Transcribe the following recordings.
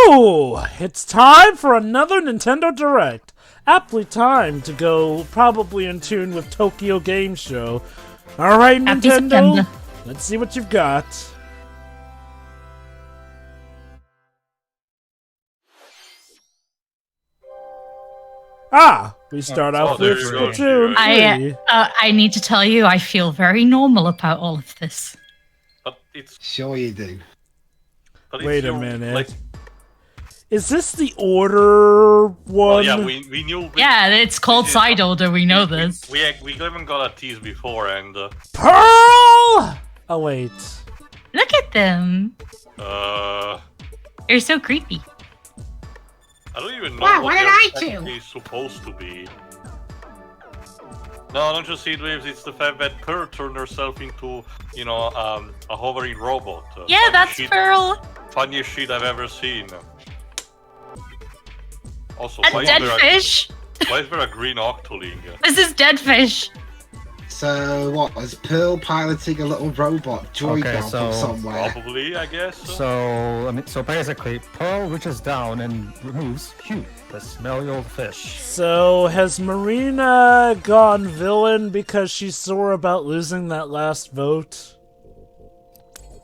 Ooh, it's time for another Nintendo Direct. Aptly timed to go probably in tune with Tokyo Game Show. Alright, Nintendo, let's see what you've got. We start off with Splatoon 3. I need to tell you, I feel very normal about all of this. But it's sure you do. Wait a minute. Is this the order one? Well, yeah, we knew. Yeah, it's called side order. We know this. We even got a tease before, and Pearl. Oh wait. Look at them. They're so creepy. I don't even know Wow, what what did I do? they're supposed to be. No, don't you see, Dwaves? It's the fact that Pearl turned herself into, you know, a hovering robot. Yeah, that's Pearl. Funniest shit I've ever seen. Also, a dead fish. Why is there a green octoling? This is dead fish. So what was Pearl piloting a little robot Joy-Con from somewhere? Probably, I guess. So basically, Pearl reaches down and removes Hugh, the smelly old fish. So has Marina gone villain because she's sore about losing that last vote?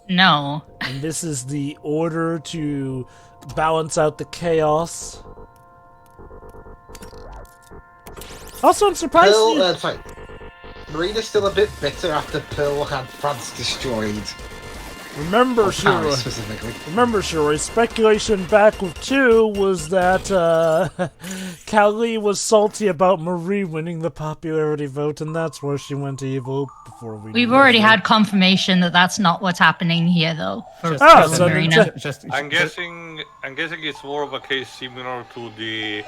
No. And this is the order to balance out the chaos. Also, I'm surprised. Sorry. Marina's still a bit bitter after Pearl had France destroyed. Remember, Shiroi, speculation back with 2 was that Callie was salty about Marie winning the popularity vote, and that's where she went evil before we. We've already had confirmation that that's not what's happening here, though. I'm guessing it's more of a case similar to the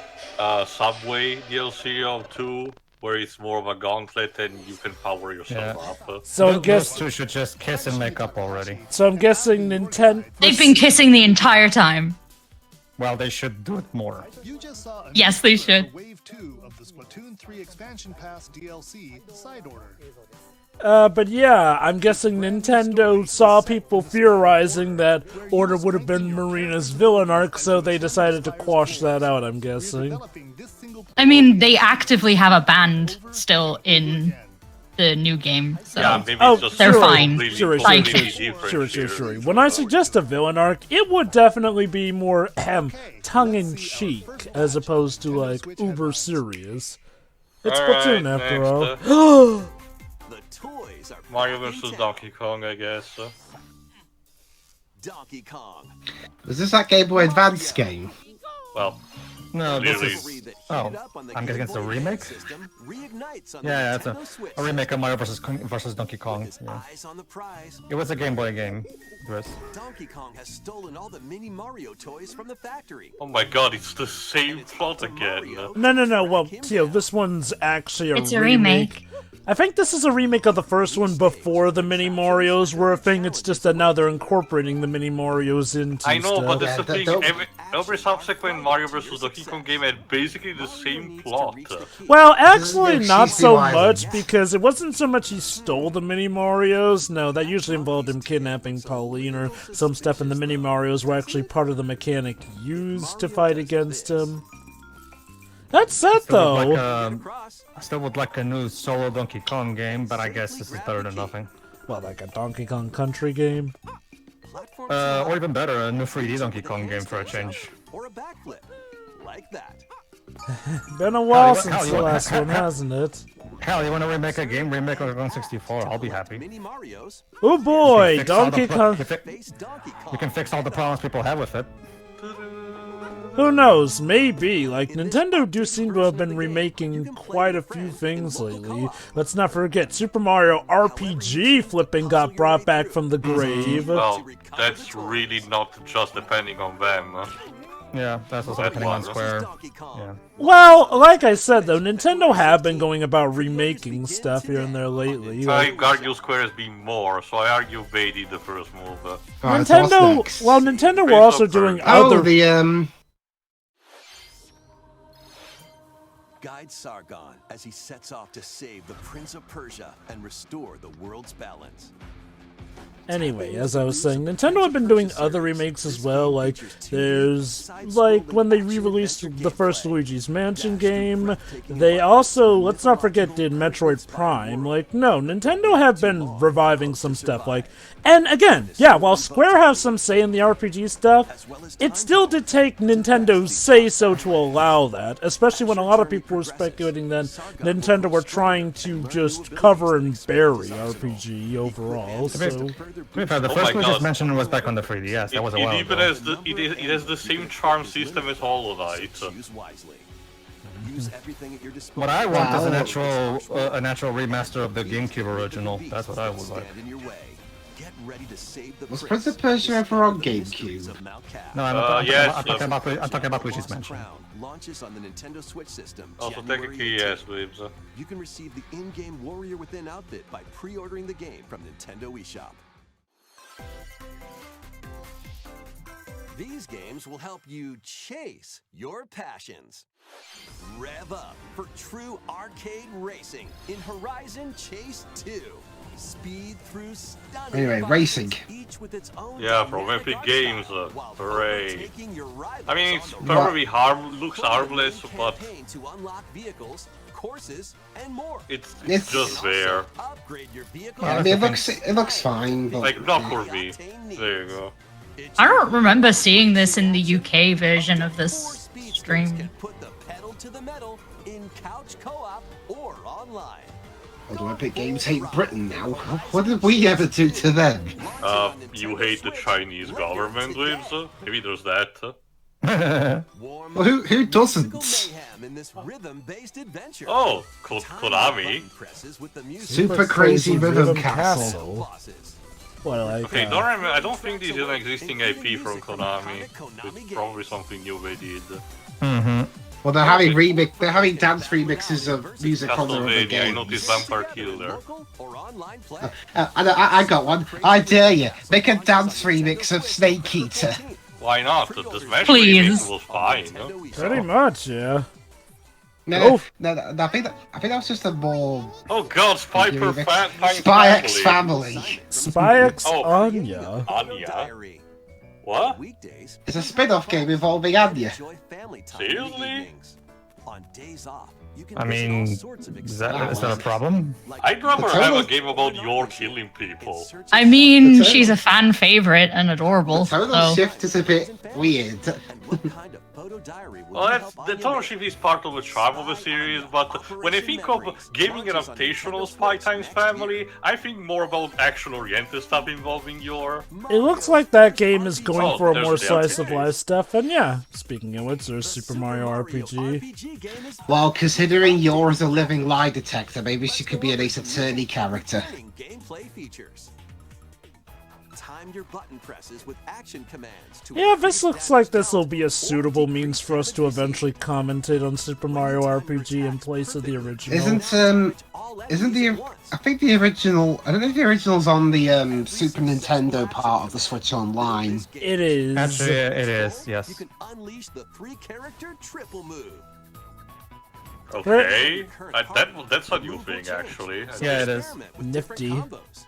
Subway DLC of 2. Where it's more of a gauntlet and you can power yourself up. So I guess those two should just kiss and make up already. So I'm guessing Nintendo. They've been kissing the entire time. Well, they should do it more. Yes, they should. Wave 2 of the Splatoon 3 expansion pass DLC side order. But yeah, I'm guessing Nintendo saw people theorizing that Order would have been Marina's villain arc, so they decided to quash that out, I'm guessing. I mean, they actively have a band still in the new game, so yeah, maybe it's just they're fine. Sure. When I suggest a villain arc, it would definitely be more tongue-in-cheek, as opposed to, like, uber serious. It's Splatoon, after all. Mario vs. Donkey Kong, I guess. Donkey Kong. Is this that Game Boy Advance game? Well, no, this is. Oh, I'm guessing it's a remake. Yeah, it's a remake of Mario vs. Donkey Kong. Yeah. It was a Game Boy game, Chris. Donkey Kong has stolen all the mini Mario toys from the factory. Oh my God, it's the same plot again. No. Well, Tio, this one's actually It's a remake. I think this is a remake of the first one before the Mini Marios were a thing. It's just that now they're incorporating the Mini Marios into I know, stuff. but that's the thing. Every subsequent Mario vs. Donkey Kong game had basically the same plot. Well, actually, not so much, because it wasn't so much he stole the Mini Marios. No, that usually involved him kidnapping Pauline, or some stuff in the Mini Marios were actually part of the mechanic used to fight against him. That's sad, though. I still would like a new solo Donkey Kong game, but I guess this is better than nothing. Well, like a Donkey Kong Country game? Or even better, a new 3D Donkey Kong game for a change. Or a backflip, like that. Been a while since the last one, hasn't it? Hell, you want to remake a game? Remake on 64, I'll be happy. Oh boy, Donkey Kong! You can fix all the problems people have with it. Who knows, maybe. Like, Nintendo do seem to have been remaking quite a few things lately. Let's not forget, Super Mario RPG flipping got brought back from the grave. Well, that's really not just depending on them. Yeah, that's also depending on Square. Yeah. Well, like I said though, Nintendo have been going about remaking stuff here and there lately. I argue Square has been more, so I argue they did the first move. Nintendo were also doing other... Guide Sargon as he sets off to save the Prince of Persia and restore the world's balance. Anyway, as I was saying, Nintendo have been doing other remakes as well, like, there's, like, when they re-released the first Luigi's Mansion game, they also, let's not forget, did Metroid Prime. Like, no, Nintendo have been reviving some stuff, like, and again, yeah, while Square has some say in the RPG stuff, it still did take Nintendo's say-so to allow that, especially when a lot of people were speculating that Nintendo were trying to just cover and bury RPG overall, so... The first one just mentioned was back on the 3DS. That was a while ago. It has the same charm system as Hollow Knight. What I want is a natural remaster of the GameCube original. That's what I would like. Was Prince of Persia ever on GameCube? No, I'm talking about Luigi's Mansion. Launches on the Nintendo Switch system. Also, technically, yes, Waves. You can receive the in-game Warrior Within outfit by pre-ordering the game from Nintendo eShop. These games will help you chase your passions. Rev up for true arcade racing in Horizon Chase 2. Speed through stunning Anyway, racing. each with its own Yeah, from dynamic Epic art Games, style, while hooray. overtaking your rivals I mean, on it's the probably looks harmless, Full-on but campaign to unlock vehicles, courses, and more. it's It's- just there. Upgrade your vehicle. Yeah, I mean, it looks fine, but... Like, not for me. There you go. I don't remember seeing this in the UK version of Four this speedsters stream. can put the pedal to the metal in couch co-op or online. Although Epic Games hate Britain now, what did we ever do to them? You hate the Chinese government, Waves? Maybe there's that. Warm Well, who doesn't? mayhem in this rhythm-based adventure. Oh, Konami. Button presses with the music Super Crazy Rhythm Castle. bosses. What I like, Okay, I don't think this is an existing IP from Konami. It's probably something new they did. Well, they're having dance remixes of music from their other Castlevania, I games. noticed Vampire Killer. Local or online play. I got one. I dare you. Make a dance remix of Snake Eater. Why not? The Smash Please. remix was fine. pretty much, yeah. No, I think that was just a more Oh god, Spy per Spy X Family. Spy X Oh. Anya. Anya? Diary. What? Weekdays. It's a spin-off game involving Anya. Enjoy family time in the Seriously? evenings. On days off, you can I visit all mean, sorts of is that a problem? like I'd rather The have total- a game about your killing people. I mean, she's a fan favorite and adorable. The tonal So shift is a bit weird. And what kind of photo diary will Well, you that's, help the Anya tonal make? shift is part of the charm of the series, but when I think of gaming adaptational Spy Times Family, I think more about action-oriented stuff involving your... It looks like that game is going Oh, for a there's more the slice of RPG. life stuff, and yeah, speaking of which, there's Super Mario RPG. RPG game is Well, considering yours a living lie detector, maybe she could be an Ace Attorney character. gameplay features. Time your button presses with action commands to Yeah, this increase looks like damage this will dealt be a or suitable decrease means for us to damage eventually received. commentate on Super Mario RPG in place of the original. Isn't All isn't the enemies at once. I think the original I don't know if the original's on the Super Nintendo part of the Switch Online. It is. Actually, it is, You yes. can unleash the 3-character triple move. Okay, that's a new thing, actually. Yeah, it is. Experiment with Nifty. different combos.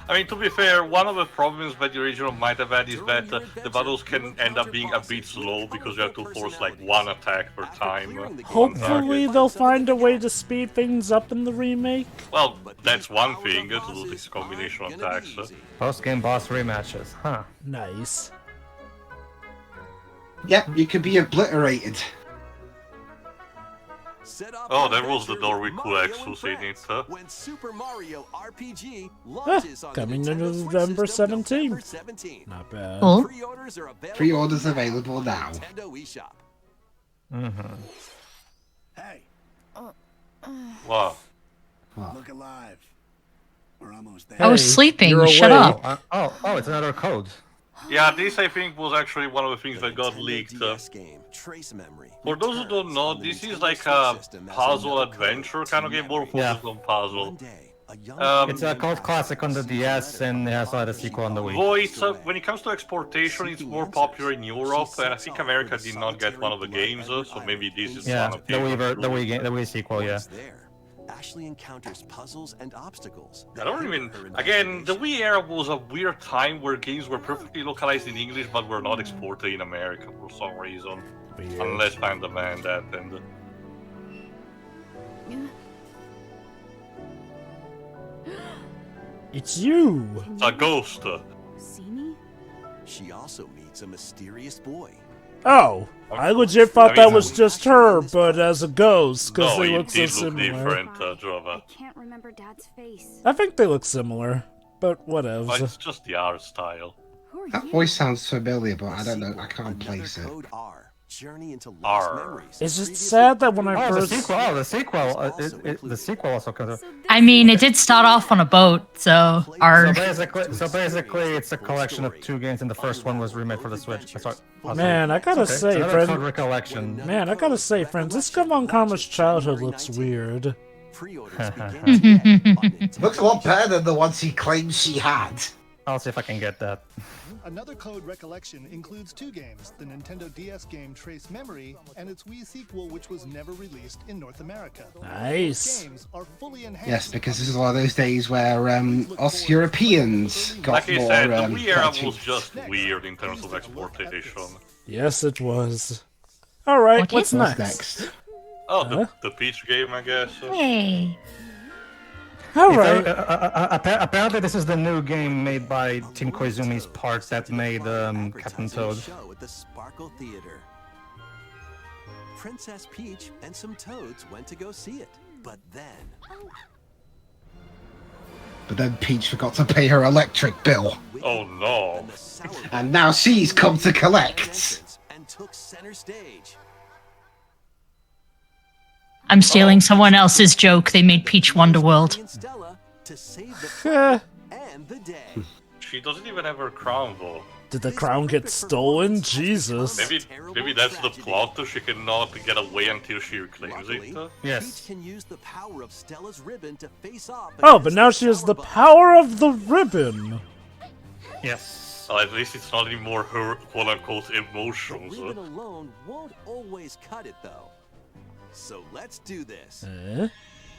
I mean, to be fair, one of the problems that the original might have had is that the battles can end up being a bit slow because you have to force like one attack per time. Hopefully they'll find a way to speed things up in the remake. Well, that's one thing, to do this combination of attacks. Post-game boss rematches, huh? Nice. Yep, you could be obliterated. Oh, that was the door with cool Exus in it, huh? When Super Mario RPG launches on the Coming to Nintendo Switch November system 17th. November 17th. Not bad. cool. Pre-orders are available. Pre-orders available now. Nintendo eShop. Hey, Wow. look alive. We're almost there. I was Hey, sleeping. you're Shut awake. up. It's another code. Yeah, this I think was actually one of the things that got Nintendo leaked. DS game, Trace Memory, For those who don't returns know, on the this is Nintendo like Switch a system as puzzle another adventure code kind of to game, more memory. focused on puzzle. One day, a young Um, It's a cult classic on the DS, and it has had a sequel on the Wii. Voice, when it comes to exportation, it's more popular in Europe, and I think America did not get one of the games, so maybe this is Yeah, one of the Wii sequel, yeah. there. Ashley encounters puzzles and obstacles. I don't even. Again, the Wii era was a weird time where games were perfectly localized in English but were not exported in America for some reason. Weird. Unless I'm the man that and. It's you! It's a ghost. See me? She also meets a mysterious boy. Oh, I legit thought that was just her, but as a ghost, because No, they it look so did look similar. different, I Jova. can't remember Dad's face. I think they look similar, but whatever. But it's just the art style. Who are That you? voice sounds familiar, but I don't know. I can't Another place it. code R. Journey into lost R. memories. It's just sad that when I Oh, the first... sequel! Oh, the sequel! The sequel also comes up. So this I mean, it did start off on a boat, so our So basically, it's a collection of 2 games, and the first one was remade for the Switch. Man, I gotta say, another code friend... recollection. Man, I gotta say, Francisco Von Karma's childhood looks weird. Pre-orders begin today on Nintendo Looks a lot better than the ones he claims she had. I'll see if I can get that. Another code recollection includes 2 games, the Nintendo DS game Trace Memory and its Wii sequel, which was never released in North America. Nice. Games are fully enhanced. Yes, because this is one of those days where us Europeans got Like I more. said, the Wii era cartoons. was just weird in terms of exportation. Yes, it was. Alright, Okay. what's What's next? next? Oh, Huh? the Peach game, I guess. hey. Alright. Apparently, this is the new game made by Team Koizumi's part that made Captain Toad. Show at the Sparkle Theater. Princess Peach and some toads went to go see it, but then But then Peach forgot to pay her electric bill, Oh no. and now she's come to collect. and took center stage. I'm stealing someone else's joke. They made Peach Wonderworld. And Stella to save the Heh. planet and the day. She doesn't even have her crown though. Did the crown get stolen? Jesus. Maybe that's the plot, though. She cannot get away until she reclaims Luckily, it. Yes. Peach can use the power of Stella's ribbon to face off. Oh, but against now the she has the Power Bug. power of the ribbon. Yes. Well, at least it's not anymore her quote-unquote The emotions. ribbon alone won't always cut it, though. So let's do this. Eh?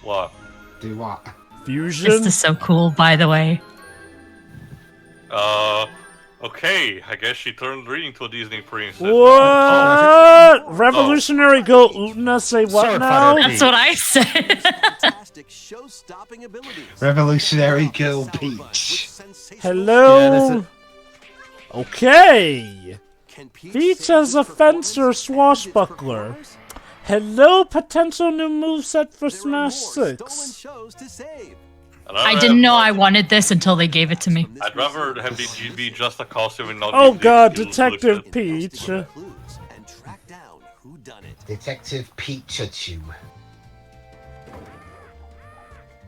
What? Do what? Fusion? This is so cool, by the way. Okay, I guess she turned really into a Disney princess. What? Revolutionary Girl Utna say what Sword now? fighter. That's what I said. Fantastic show-stopping abilities. Revolutionary Girl With Peach. sensational Hello? Okay. Can Peach save as a his fencer performance and swashbuckler. its performers? Hello, potential new moveset for There are more Smash stolen 6. shows to save. I didn't know I wanted this until they gave it to me. I'd rather have the be just a costume and not. Oh give the god, skills Detective with it. Peach. Clues and track down who done it. Detective Peachachu.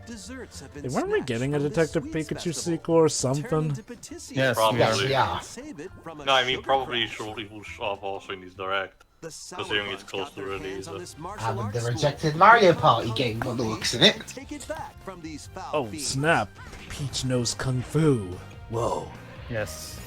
Desserts have been Hey, weren't we snatched getting a from this Detective sweets Pikachu festival. sequel or Turn something? into Patissier. Yes, Probably. Yes, we are. Save it from a No, I mean sugar probably crash. surely will show up also in this direct. The considering it's Sourbuds close got to their release, hands on so- this martial And arts the school. rejected Mario Party game by the looks of it. Take it back from these foul Oh fiends. snap. Peach knows Kung Fu. Whoa. Yes.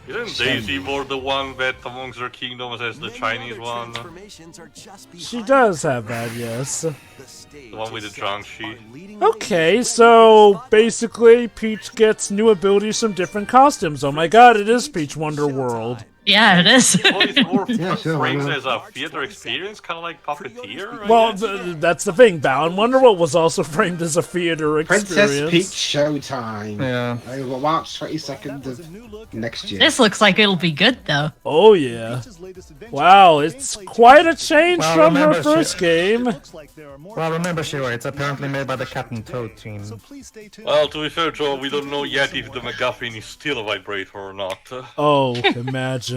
Isn't Daisy more the one that amongst her kingdoms has the Many Chinese other one? transformations are just She behind does have that, yes. The stage The one with is the set. Jiangxi. Our leading Okay, ladies so ready to basically Peach gets new abilities from different costumes. Oh my god, it is Peach Wonder World. Yeah, it is. Well, it's more Yeah, sure, why frames not? as a theater experience, kind of like Puppeteer. I Well, guess? that's the thing. Balan Wonderworld was also framed as a theater Princess experience. Peach Showtime. Yeah. Over March 22nd Was a of new look at next year. This looks like it'll be good, though. Oh yeah. Peach's latest adventure. Wow, it's Gameplay quite a changes. change Well, from her remember, first It game. looks like there are more Well, remember, characters Shiro, it's apparently made by the Captain today, Toad team. So please stay tuned. Well, to be fair, Joe, we don't know yet if the MacGuffin is still a vibrator or not. Oh, imagine.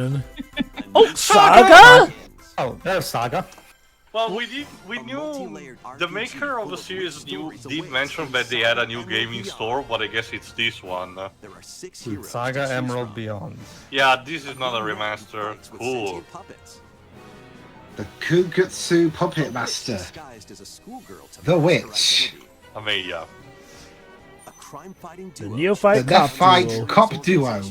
Oh, Saga? Oh, there's Saga. Well, we knew multi-layered the RPG maker of the full of series rich did stories mention await that they had a new Emerald game in Beyond. store, but I guess it's this one. There are 6 heroes Saga to choose Emerald from. Beyond. Yeah, this is not a One remaster. fights with Cool. sentient puppets. The Kugutsu Puppet A witch Master. disguised as a schoolgirl to The mask her Witch. identity. I mean, yeah. A crime-fighting The duo. Neophyte The Cop Neophyte Duel. Cop Duo.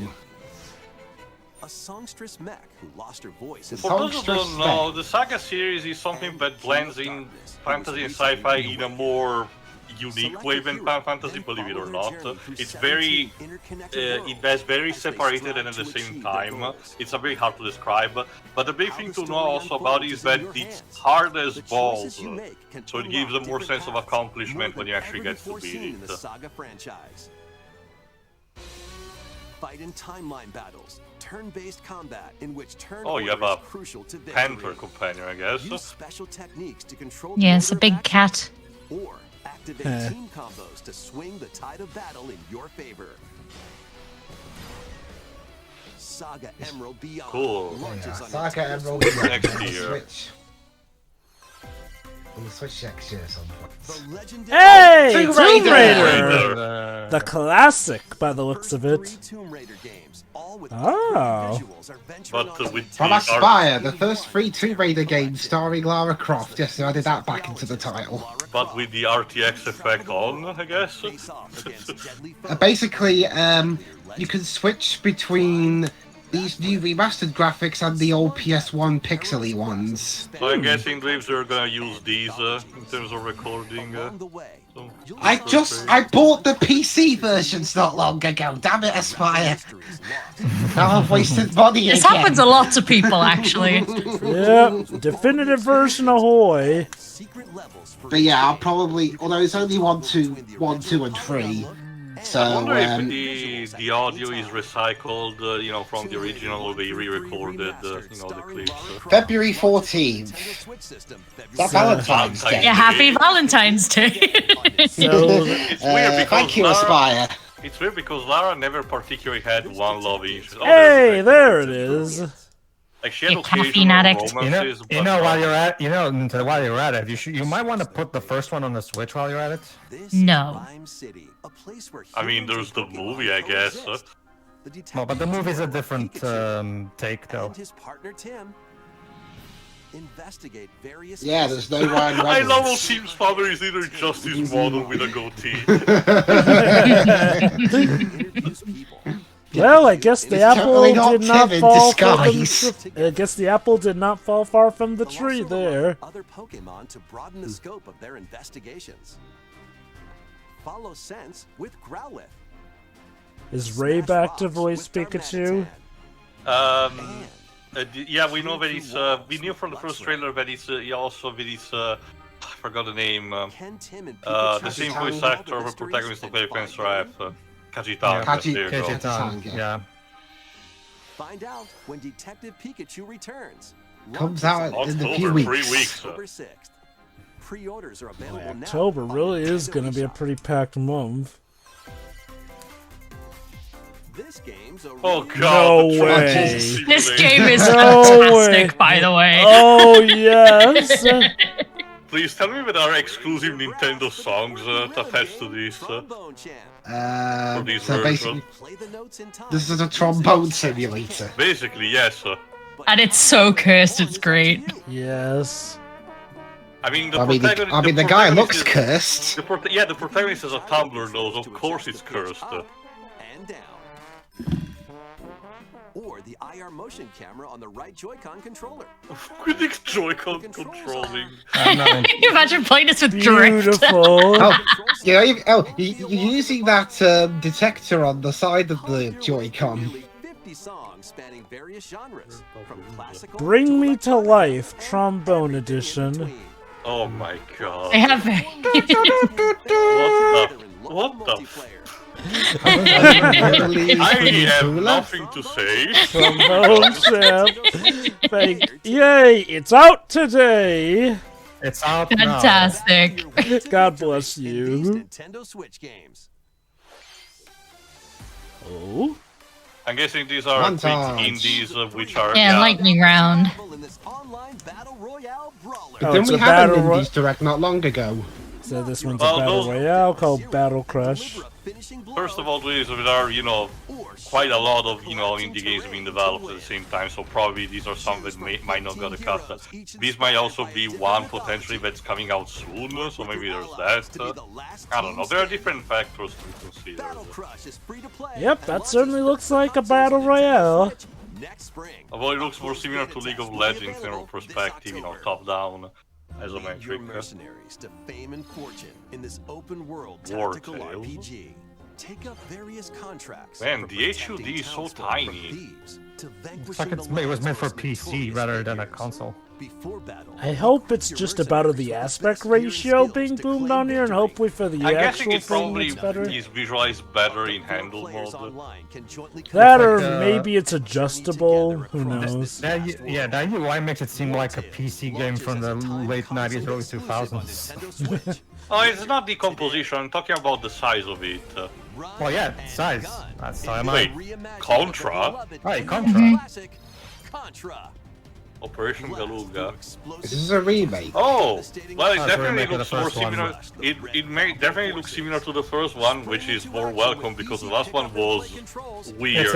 a songstress mech who lost her voice. The For those who songstress don't know, mech. the Saga series is something that blends in fantasy and sci-fi in a more unique way than fantasy, believe it or not. It's very, it very separated and at the same time, it's a bit hard to describe. But the big thing to know also about it is that it's hard as balls, so it gives a more sense of accomplishment when you actually get to beat it. Fight in timeline battles, turn-based combat in which turn you have order a is crucial to Panther victory. companion, I guess. Use special techniques to control Yes, a the big order of action, cat. or activate team combos to swing the tide of battle in your favor. Saga Emerald Beyond Cool. launches on Saga Nintendo Emerald Switch. Next on the year. Switch. On the Switch next year at some point. The legendary Hey, Tomb Tomb Raider! Raider! The classic, by the looks of three it. Tomb Raider games, all with Oh. visuals, are venturing But on with From the Aspire, the first 3 Tomb Raider games starring Lara Croft. Yes, I added that back into the title. but with the RTX effect on, I guess. face off against deadly foes. Basically, you can switch between these new remastered graphics and the old PS1 pixely ones. So I'm guessing, Graves, you're gonna use these in terms of recording. Along the way, So- I bought the PC versions not long ago. Damn it, Aspire! Now I've wasted money This again. happens a lot to people, actually. Yep, definitive version ahoy. secret levels for But yeah, I'll probably. Although it's only 1, 2, and 3. So I wonder if the audio is recycled, from the original, or they re-recorded, the clips. February 14th. Switch system. That's Valentine's Day. Yeah, happy Valentine's Day. So, It's weird because Thank you, Aspire. It's weird because Lara never particularly had one love interest. hey, there it is. Like she had You caffeine occasional addict. romances, You know, while you're at it, you might want to put the first one on the Switch while you're at it. This No. is Rhyme City, a place where I mean, there's humans the and movie, I guess. exist. The Well, but the detective movie's a Pikachu different take, though. and his partner Tim investigate various Yeah, cases. there's no Ryan I love how Reynolds. Tim's father is either just his model with a goatee. Introduce people. Well, I guess the It's apple totally not did not Tim in fall from disguise. the, I guess the apple did not fall far from the They'll tree also there. rely on other Pokemon to broaden the scope of their investigations. Follow Sense with Growlithe. Is Ray Smash back to Fox voice with Pikachu? Darmanitan. Yeah, we know that it's. We knew from the first trailer that it's. I forgot the name. Can Tim and The Pikachu same Kajitan. voice actor of the protagonist of Pelican Stripe, Kajitan. Kaji- There you go. Kajitan. Yeah. Find out when Detective Pikachu returns. Comes out in a few October, weeks. 3 weeks. October 6th. Pre-orders are available now. October on really is Nintendo going to be a eShop. pretty packed month. This game's a Oh really god. No the Tron way. Simulator. This game is No fantastic, way. by the way. Oh, yes. Please tell me that there are exclusive Nintendo songs attached to this. Trombone Champ. For these So basically, versions. Play the notes in time. this is a trombone simulator. Basically, yes. And it's so cursed, it's great. Yes. I mean, the I mean, protagonist. the guy protagonist looks is- cursed. The protagonist is a Tumblr nose. Of course, it's cursed. Up and down. Or the IR motion camera on the right Joy-Con controller. With the Joy-Con controlling. Can you imagine playing this with drift? Beautiful. Oh, you're using that detector on the side of the Joy-Con. Nearly 50 songs spanning various genres, from classical Bring Me to electronic Life, and Trombone everything in Edition. between. Oh my god. They have What the? Multiplayer. I have nothing to say. Trombone Champ. Yay, it's out today. It's out now. fantastic. God bless In these you. Nintendo Switch games. Oh. I'm guessing these are quick Montage. indies which are. Yeah, lightning round. In this online battle royale brawler. Oh, Then it's we a had an battle Indies Direct not long ago. So this one's a Well, battle those- royale called Battle Crush. Deliver a finishing blow. First of all, there are, quite a lot of, indie games being developed at the same time, so probably these are some that might not get a cut. These might also be one potentially that's coming out soon, so maybe there's that. I don't know, there are different factors to consider. Battle Crush is free to play. Yep, that certainly looks like a battle royale. next spring. Although it looks more similar to League of Legends in terms of perspective, top-down isometric. Your mercenaries to fame and fortune in this open-world War tactical Tales. RPG. Take up various contracts. Man, for the protecting HUD is so townsfolk tiny. from thieves, to It's vanquishing like the it was meant for lion's most PC notorious rather than a figures. console. Before battle, I hope it's your just about mercenaries the with aspect best gear and ratio skills being to boomed claim on here, and victory. hopefully for the I'm guessing actual it thing probably it's better. is visualized better in handle Players mode. online can jointly That collect or like, maybe it's adjustable, who knows. That UI makes it seem like a PC game from the late 90s, early 2000s. Oh, it's not the composition, I'm talking about the size of it. Well, yeah, size. That's how I Wait, mean. Contra? Right, Contra. Contra. Operation Galuga. This is a remake. Oh, well, it Oh, definitely remake of looks the more first one. similar. It may definitely look similar to the first one, which is more welcome because the last one was weird.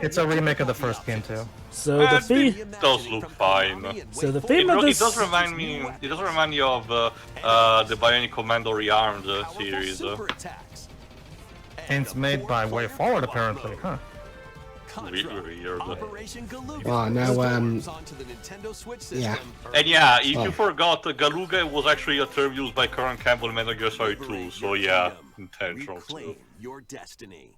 It's a remake of the first game too. So the theme, It does look fine. so the theme of It this, does remind me. It does remind me of the Bionic Commando Rearmed series. And it's made by Way Forward apparently, huh? Weird. Well, now, yeah. And yeah, if Oh. you forgot, Galuga was actually a term used by Colonel Campbell in Metal Gear Solid 2, so yeah, intentional too. Reclaim your destiny.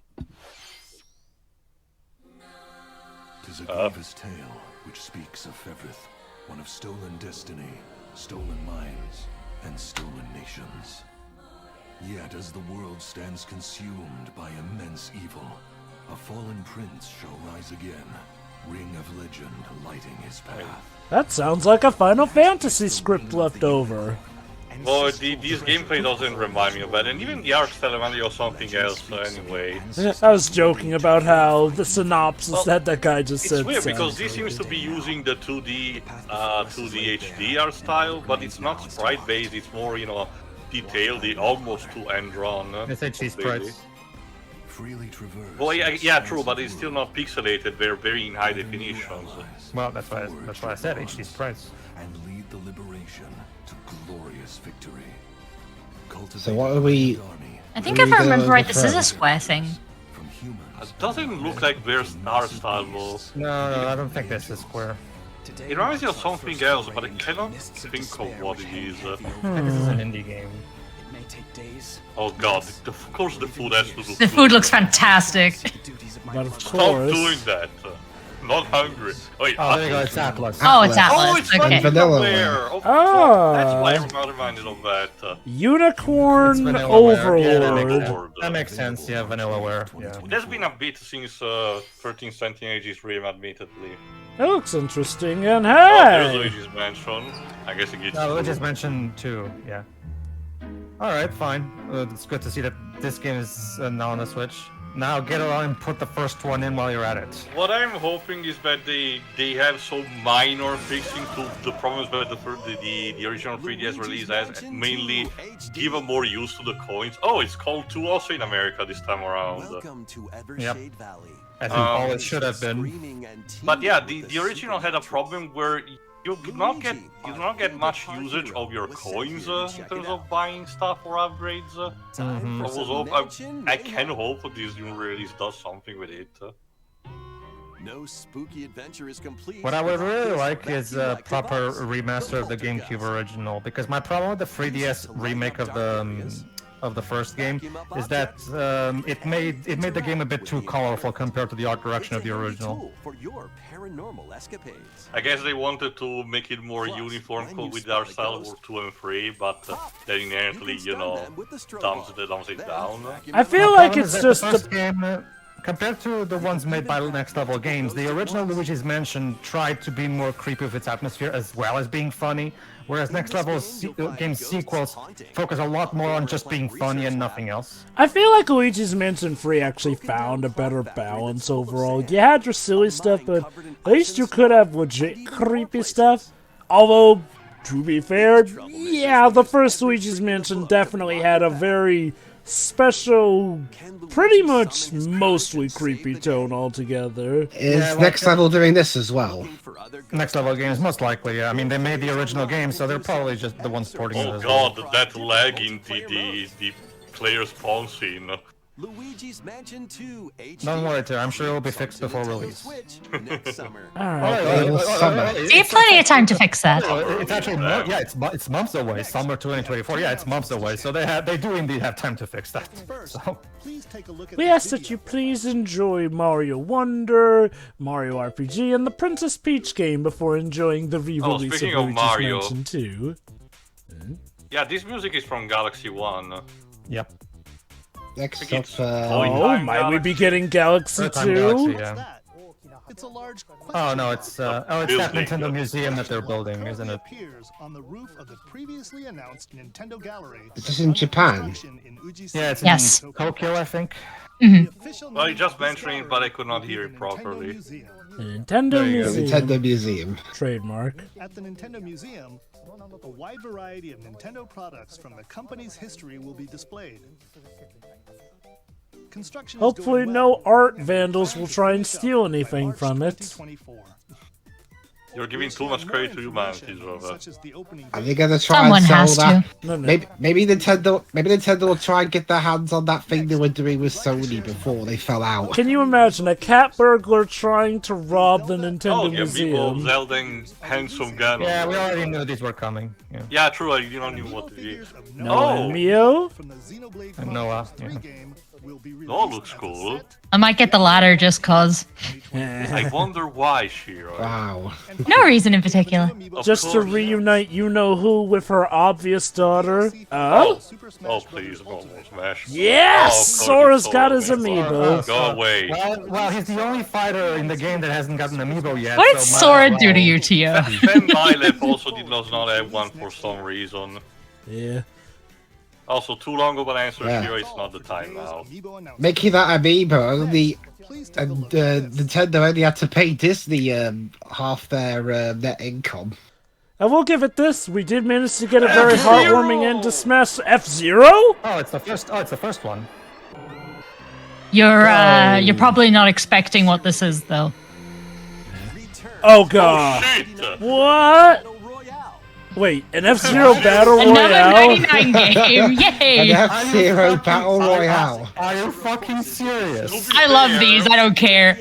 'Tis a grievous tale which speaks of Fevrith, one of stolen destiny, stolen minds, and stolen nations. Yet as the world stands consumed by immense evil, a fallen prince shall rise again, ring of legend lighting his path. that sounds like a Final Fantasy script left over. Well, this gameplay doesn't remind me of that, and even the art style reminded me of something else anyway. I was joking about how the synopsis that guy just said. It's weird because sounds this seems to be like using the 2D HD art style, but it's not sprite based, it's more, detailed, almost to end drawn. It's HD sprites. Freely traverse. Well, yeah, true, but it's still not pixelated, they're very in high definition. Well, that's why I said HD sprites. And lead the liberation to glorious victory. So what are we? I think if I remember right, this is a Square thing. From humans. It doesn't look like their art style, though. No, I don't think this is Square. It reminds me of something else, but I cannot think of what it is. This is an indie game. Oh god, of course the food has to look The good. food looks fantastic. But of Stop course, doing that. Not hungry. Wait, Oh, there you go, it's Atlas. Oh, it's Atlas. Oh, Atlas. it's Okay. Vanilla Vanillaware. Oh, Ah. that's why I'm not reminded of that. Unicorn Vanillaware. Yeah, Overlord. that makes sense, yeah, Vanillaware. Yeah. It has been a bit since 13th Century Ages Realm, admittedly. That looks interesting, and Oh, there's hey! Luigi's Mansion. I guess it gets. No, we just mentioned two, yeah. Alright, fine. It's good to see that this game is now on the Switch. Now get around and put the first one in while you're at it. What I'm hoping is that they have some minor fixing to the problems that the original 3DS release has, mainly give them more use to the coins. Oh, it's called 2 also in America this time around. Welcome to Yep. Evershade Valley. I think all it should have been. But yeah, the original had a problem where you do not get much usage of your coins in terms of buying stuff or upgrades. I can hope that this new release does something with it. No spooky adventure is complete. What I would really without like this is a back-to-back proper events. remaster of the GameCube original, because my problem with the 3DS remake of the first game is that it made the game a bit too colorful compared to the art direction of the original. For your paranormal escapades. I guess they wanted to make it more uniform with our style for 2 and 3, but that inherently, dumps it down. I feel My like problem it's is that just the first game, compared to the ones made by Next Level Games, the original Luigi's Mansion tried to be more creepy with its atmosphere as well as being funny, whereas Next Level Games sequels focus a lot more on just being funny and nothing else. I feel like Luigi's Mansion 3 actually found a better balance overall. You had your silly stuff, but at least you could have legit creepy stuff. Although, to be fair, yeah, the first Luigi's Mansion definitely had a very special, pretty much mostly creepy tone altogether. Is Next Level doing this as well? Next Level Games, most likely, yeah. I mean, they made the original game, so they're probably just the ones porting it Oh as well. god, that lag in the player spawn scene. Luigi's Mansion 2 HD. Don't worry, Terry. I'm sure it'll be fixed before Nintendo release. Switch next summer. You have plenty of time to fix that. It's actually it's months away. Summer 2024. Yeah, it's months away. So they do indeed have time to fix that. So. Please take a look at We ask that you please enjoy Mario Wonder, Mario RPG, and the Princess Peach game before enjoying the re-release of speaking of Luigi's Mario. Mansion 2. Yeah, this music is from Galaxy 1. Yep. Next It's up, Toy Oh, Time might we be Galaxy. getting Galaxy Third time 2? Galaxy, yeah. that. It's a large Oh no, it's that building. Nintendo museum that they're building, isn't it? appears on the roof of the previously announced Nintendo Gallery. Is this in Japan? Yeah, it's Yes. in Tokyo, I think. Well, you just mentioned it, but I could not hear it properly. The Nintendo There you go. Museum. Nintendo Museum. Trademark. At the Nintendo Museum, a wide variety of Nintendo products from the company's history will be displayed. Construction is Hopefully going no well. art vandals will try and steal anything from it. 2024. You're giving too much credit to humanity, brother. Such as the opening Are they gonna try Someone and sell has that? to. No, no. Maybe Nintendo will try and get their hands on that thing they were doing with Sony before they fell out. Can you imagine a cat burglar trying to rob the Nintendo Oh, yeah, people Museum? Zelding handsome gun. Yeah, we already knew these were coming. Yeah. Yeah, true. You don't know what it is. No, Oh. Mio? from the Xenoblade And Noah, Chronicles 3 yeah. game will be released That looks as a cool. set I might get the latter just cause. I wonder why, Shiro. Wow. No reason in particular. Of Just to course. reunite you-know-who with her obvious daughter? Oh, Super Smash oh, Bros. please, no more Smash. Yes! Oh, of course Sora's it's got Sora, his man. amiibo. Go away. Well, he's the only fighter in the game that hasn't gotten an amiibo yet. What did so might Sora as do to well. you, Tio? Ben Byleth also did not have one for some reason. Yeah. Also, too long of an answer, Yeah. Shiro. It's not the time now. Amiibo announcement. Making that amiibo only Please take a and look at this. Nintendo only had to pay Disney half their net income. I will give it this. We did manage to get a very heartwarming end to Smash F-Zero? Oh, it's the first one. You're probably not expecting what this is though. Oh god. Shit! What? Battle Royale. Wait, an F-Zero Battle Another Royale? 99 game, yay! An F-Zero Battle Royale. Are you fucking serious? I love these, I don't care.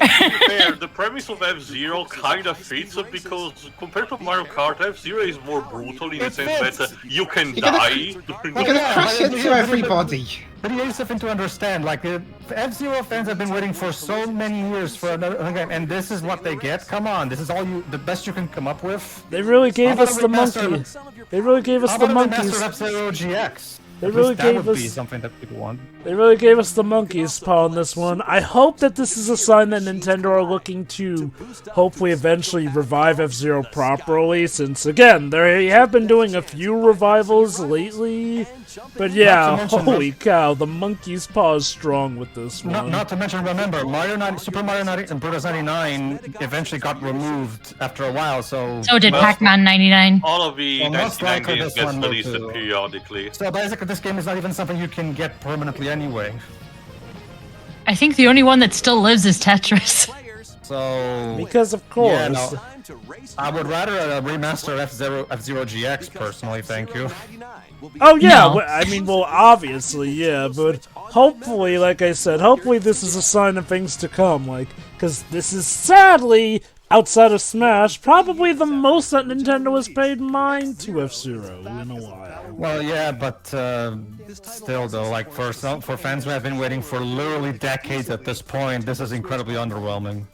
Fair, the premise of F-Zero kind of fits because compared to Mario Kart, F-Zero is more brutal in the It sense fits. that you can You're gonna- die You're during gonna the crash into everybody. But here's something to understand, like, the F-Zero fans have been waiting for so many years for another game, and this is what they get? Come on, this is the best you can come up with? They really gave How us about the a remaster monkey. They really gave us How the about a remaster monkeys. of F-Zero GX? They At really least that gave would be us- something that people want. They really gave us the monkeys paw on this one. I hope that this is a sign that Nintendo are looking to hopefully eventually revive F-Zero properly, since again, they have been doing a few revivals lately. But yeah, Not to mention holy cow, the monkey's paw is strong with this one. Not to mention, remember, Super Mario 90 and Bros. 99 eventually got removed after a while, so... So did Pac-Man 99. all of the Well, most 99 likely games this gets one will released too. periodically. So basically, this game is not even something you can get permanently anyway. I think the only one that still lives is Tetris. Players, So... Because of course. Yeah, no. time to race. I would rather a remaster F-Zero GX, personally, thank you. 99 will be Oh yeah, No. I mean, well, obviously, yeah, but hopefully, like I said, hopefully this is a sign of things to come, like, because this is sadly, outside of Smash, probably the most that Nintendo has paid mind to F-Zero in a while. Well, yeah, but still, though, like, for fans who have been waiting for literally decades at this point, this is incredibly underwhelming.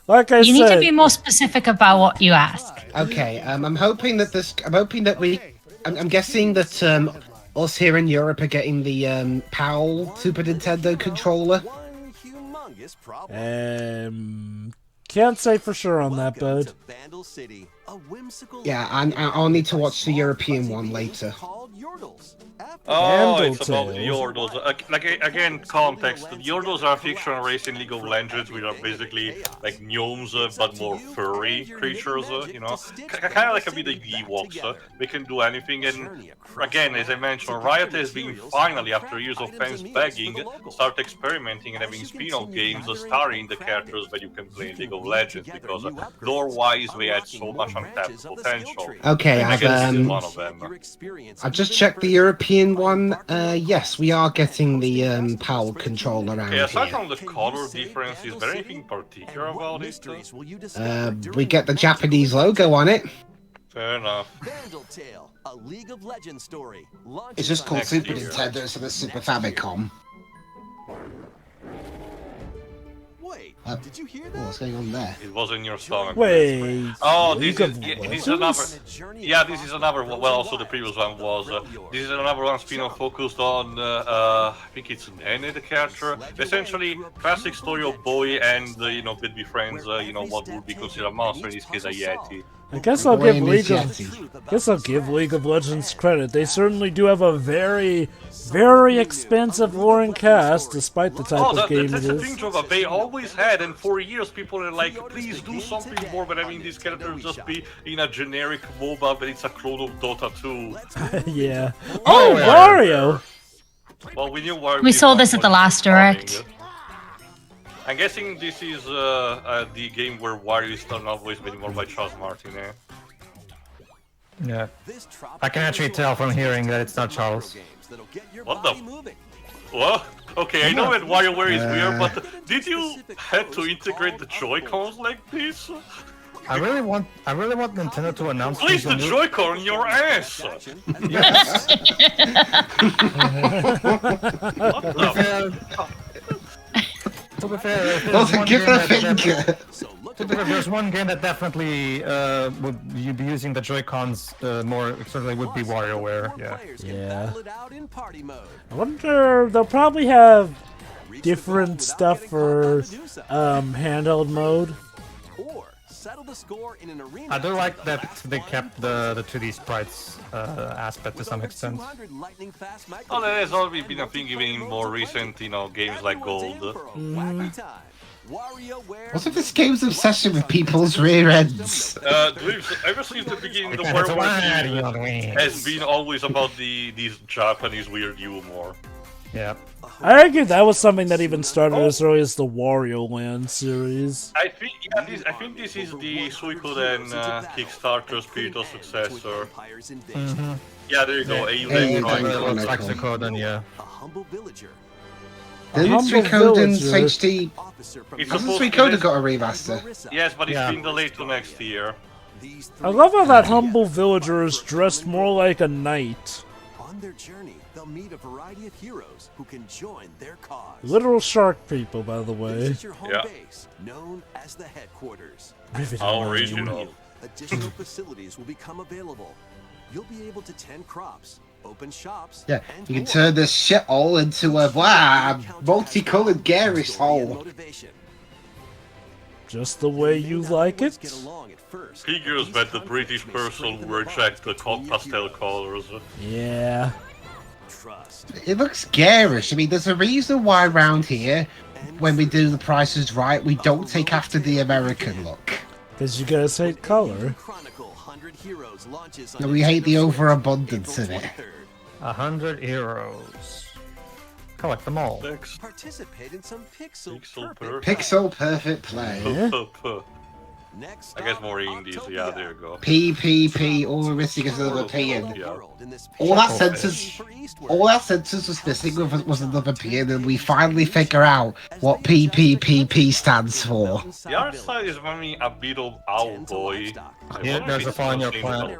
Like I You need to said, be more specific about what you ask. Okay, I'm hoping that we. I'm guessing that us here in Europe are getting the PAL Super Nintendo controller. one humongous problem. can't say for sure on that, Welcome bud. to Vandal City, a whimsical Yeah, I'll need to watch the European one later. called Yordles. After Oh, it's about Handle the Yordles. Like, again, context. The Yordles are a fictional race in League of Legends, which are basically like gnomes, but more furry creatures, you know? Kind of like a bit of Ewoks. They can do anything, and again, as I mentioned, Riot has been finally, after years of fans begging, start experimenting and having spin-off games starring the characters that you can play in League of Legends, because lore-wise, we had so much untapped potential. Okay, I I've guess this is one of them. I've just checked the European one. Yes, we are getting the PAL control around Okay, aside here. from the color difference, is there anything particular about it? We get the Japanese logo on it. Fair enough. A League of Legends story. It's just called Next Super year. Nintendo instead of Super Famicom. Wait, did you hear Oh, that? what's going on there? It was in your stomach. Wait. Oh, League this of is another. Legends? Yeah, this is another. Well, also the previous one was. This is another one spin-off focused on. I think it's Nene, the character. Essentially, classic story of boy and bit befriends. What would be considered a monster, in this case a yeti. I guess I'll Boy give and League his of League of Legends credit. They certainly do have a very, very expensive lore and cast, despite the type of game that's it the is. thing, Jova. They always had, and for years people are like, please do something more, but having these characters just be in a generic MOBA, but it's a clone of Dota 2. Yeah. Oh, Wario! Well, we knew Wario. We saw this at the last Direct. I'm guessing this is the game where Wario is not voiced anymore by Charles Martinet. Yeah. I can actually tell from hearing that it's not Charles. What the? What? Okay, I know that WarioWare is weird, but did you have to integrate the Joy-Cons like this? I really want Nintendo to announce. Place the Joy-Con in your ass! Yes. What the? To be fair, Doesn't give a finger. There's one game that definitely would you be using the Joy-Cons more. Certainly would be WarioWare. Yeah. Yeah. I wonder, they'll probably have different stuff for handheld mode. I do like that they kept the 2D sprites aspect to some extent. Oh, that has already been a thing even in more recent, games like Gold. What's with this game's obsession with people's rear ends? Ever since the beginning, the WarioWare has been always about these Japanese weird humor. Yeah. I argue that was something that even started as early as the Wario Land series. I think this is the Suikoden Kickstarter spiritual successor. Mm-hmm. Yeah, there you go. Looks like Suikoden, yeah. Didn't Suikoden's HD... Hasn't Suikoden got a remaster? Yes, but it's been delayed to next year. I love how that humble villager is dressed more like a knight. On their journey, they'll meet a variety of heroes who can join their cause. Literal shark people, by the way. This is your home base, known as the headquarters. Original. Additional facilities will become available. You'll be able to tend crops, open shops. Yeah, you can turn this shit all into a multicolored garish hole. Just the way you like it. Figures that the British person will reject the pastel colors. Yeah. It looks garish. I mean, there's a reason why around here, when we do the prices right, we don't take after the American look. Because you guys hate color. No, we hate the overabundance of it. 100 heroes. Collect them all. Participate in some Pixel perfect play. I guess more indies, yeah, there you go. PPP, all we're missing is another P in. All that sentence was missing was another P in, and we finally figure out what PPPP stands for. The art style is maybe a bit of Owlboy. Yeah, there's a flaw in your plan.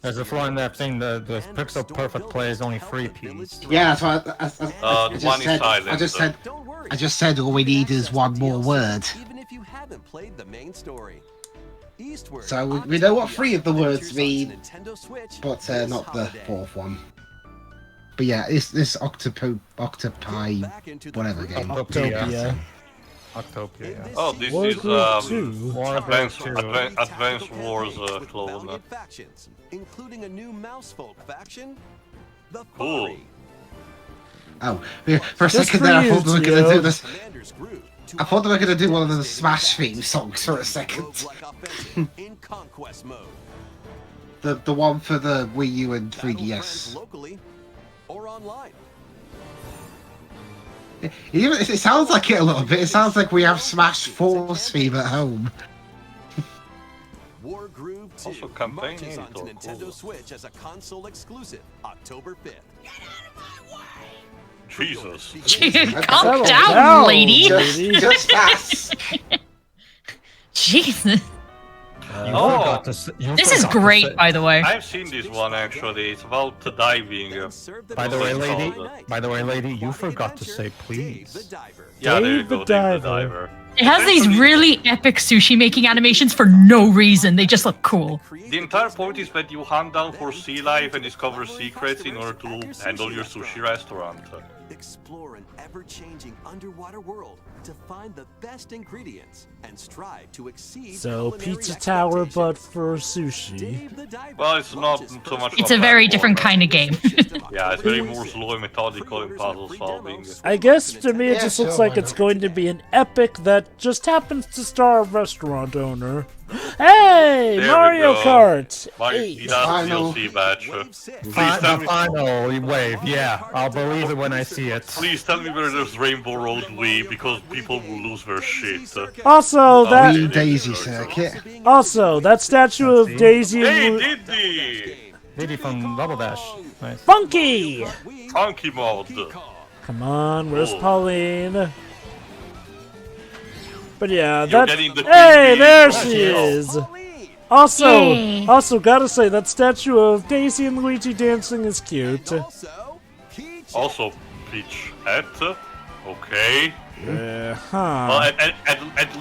There's a flaw in that thing. The pixel perfect play is only 3 Ps. Yeah, that's what I just said all we need is one more word. Even if you haven't played the main story. So we know what 3 of the words mean, but not the 4th one. But yeah, this octopi, whatever game. Octopia. Octopia, yeah. Oh, this is Advance Wars clone. Including a new Mousefolk faction, the Cool. Oh, for a second there I thought they were going to do this. I thought they were going to do one of the Smash theme songs for a second. in conquest mode. The one for the Wii U and 3DS. Locally or online. It sounds like it a little bit. It sounds like we have Smash 4's theme at home. War Groove 2 Also, campaign marches onto editor, Nintendo cool. Switch as a console exclusive October 5th. Jesus. Calm Settle down, down, lady. Just ask. Jesus. Oh, This is great, by the way. I've seen this one actually. It's about the diving. By the way, lady. called? By the way, lady, you forgot to say please. Yeah, there you Dave the go, Dave the Diver. Diver. It has these really epic sushi making animations for no reason. They just look cool. The entire point is that you hunt down for sea life and discover secrets in order to handle your sushi restaurant. Explore an ever-changing underwater world to find the best ingredients and strive to exceed So culinary pizza tower, expectations. but for sushi. Dave the Diver Well, it's not so much. It's a very different kind of game. Yeah, it's very more slow and methodical in puzzle solving. I guess to me it Yeah, just looks sure, like why it's not? going to be an epic that just happens to star a restaurant owner. Hey, There we Mario go. Kart! Mario, Hey. he does Final. DLC badge. Wave 6. Please tell The me. final wave, yeah. I'll believe it when I see it. Please tell me where there's Rainbow Road Wii because people will lose their shit. Also, that Wee Daisy Circuit. statue of Daisy Hey, and Diddy! Lady from Double Dash. Nice. Funky! Funky mod. Come on, where's Oh. Pauline? But yeah, You're that. getting the Hey, TV. there Oh, she yeah. is. Also, Yay. gotta say that statue of Daisy and Luigi dancing is cute. Also, Peach hat. Okay. Well, Huh. at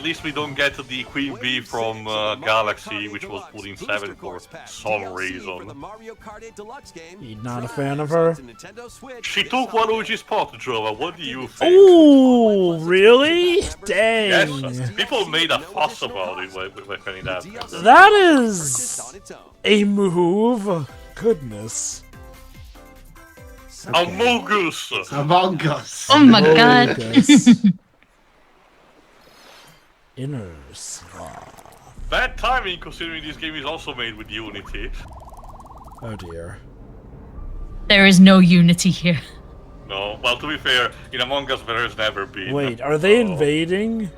least we don't get the Queen Bee from Galaxy, which was put in 7 for some reason. You not a fan of her? She took Waluigi's spot, Jova. What do you think? Ooh, really? Dang. Yes, people made a fuss about it when it happened. That is a move. Goodness. Among Us! Among Us. Oh my god. Goodness. Inners. Bad timing considering this game is also made with Unity. Oh dear. There is no unity here. No, well, to be fair, in Among Us there has never been. Wait, are they So, invading?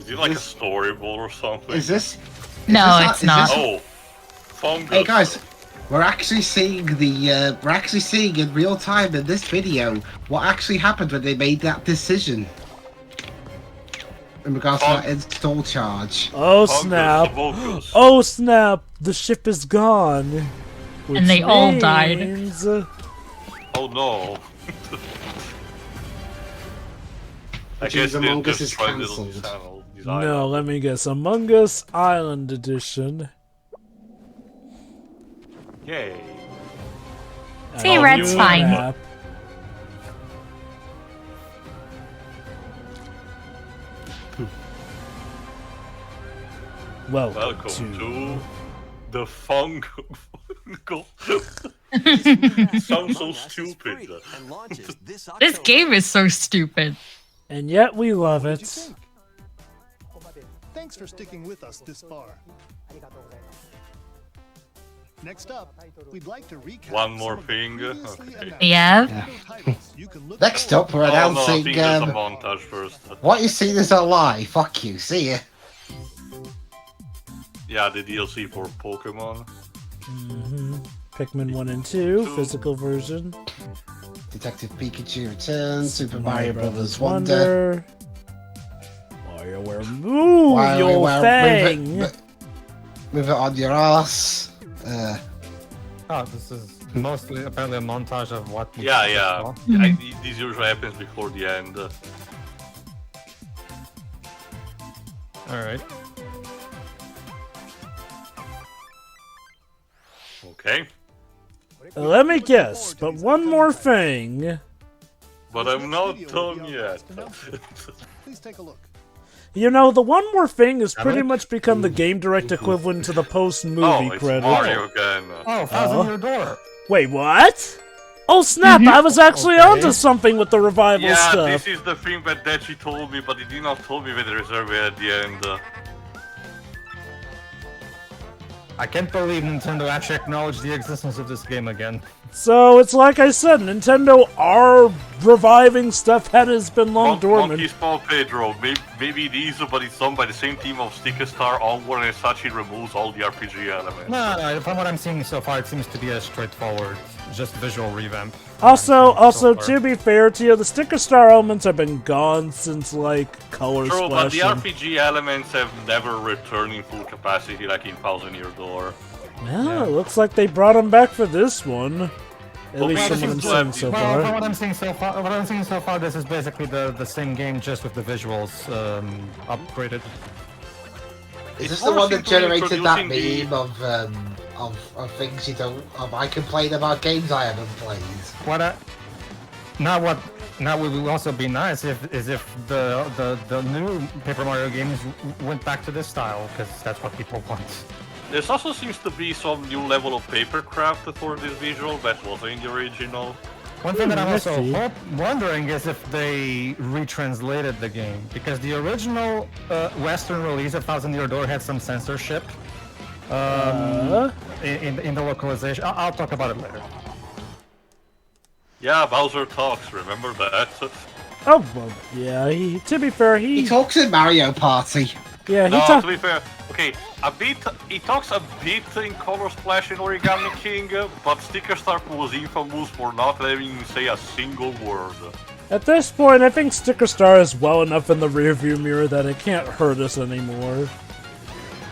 Is it like a storyboard or something? Is this? No, this- it's is not. this- Oh, Fungus. Hey guys, we're actually seeing in real time in this video what actually happened when they made that decision in regards to that install charge. Oh Fungus, snap. Fungus. Oh snap. The ship is gone. And they all died. means- Oh no. I Which guess means Among they're Us is just trying to cancelled. design. No, let me guess. Among Us Island Edition. Yay. See, Oh, red's you- fine. Snap. Welcome to the Fungus. Sounds so stupid. This game is so stupid. And yet we love What did you it. think? Thanks for sticking with us this far. Next up, we'd like to recap One more some of the thing. previously Okay. announced Yeah. Nintendo titles you can look Next forward up, we're Oh no, I announcing think there's a montage first. what you seen is a lie. Fuck you. See ya. Yeah, the DLC for Pokemon. Pikmin 1 and 2, physical version. Detective Pikachu returns. Super Mario Brothers Wonder. WarioWare Move your fang! Move it on your ass. Oh, this is mostly apparently a montage of what. we Yeah, just yeah. saw. This usually happens before the end. All right. Okay. Let me guess, but one more thing. But I'm not done yet. Please take a look. You know, the one more thing has pretty Alex? much become the Game Direct equivalent to the post-movie Oh, it's credit. Mario again. Oh, Thousand Year Door. Wait, what? Oh snap, I was actually Okay. onto something with the revival Yeah, stuff. this is the thing that Dechi told me, but he did not tell me that there is a way at the end. I can't believe Nintendo actually acknowledged the existence of this game again. So it's like I said, Nintendo are reviving stuff that has been long dormant. Monkey's Paw Pedro, maybe these, but it's done by the same team of Sticker Star Onward, and Sachi removes all the RPG elements. No, from what I'm seeing so far, it seems to be a straightforward, just visual revamp. Also, to be fair to you, the Sticker Star elements have been gone since, like, Color True, Splash. but the RPG elements have never returned in full capacity like in Thousand Year Door. Well, it looks like they brought them back for this one. At least from what I'm seeing so far. From what I'm seeing so far, this is basically the same game, just with the visuals upgraded. Is this the one that generated that meme of things you don't? I complain about games I haven't played. Now what would also be nice if the new Paper Mario games went back to this style, because that's what people want. There also seems to be some new level of papercraft for this visual that wasn't in the original. One thing that I'm also wondering is if they retranslated the game, because the original Western release of Thousand Year Door had some censorship in the localization. I'll talk about it later. Yeah, Bowser talks, remember that? Oh, well, yeah, to be fair, he talks in Mario Party. Yeah, to be fair, okay, he talks a bit in Color Splash and Origami King, but Sticker Star was infamous for not letting him say a single word. At this point, I think Sticker Star is well enough in the rearview mirror that it can't hurt us anymore.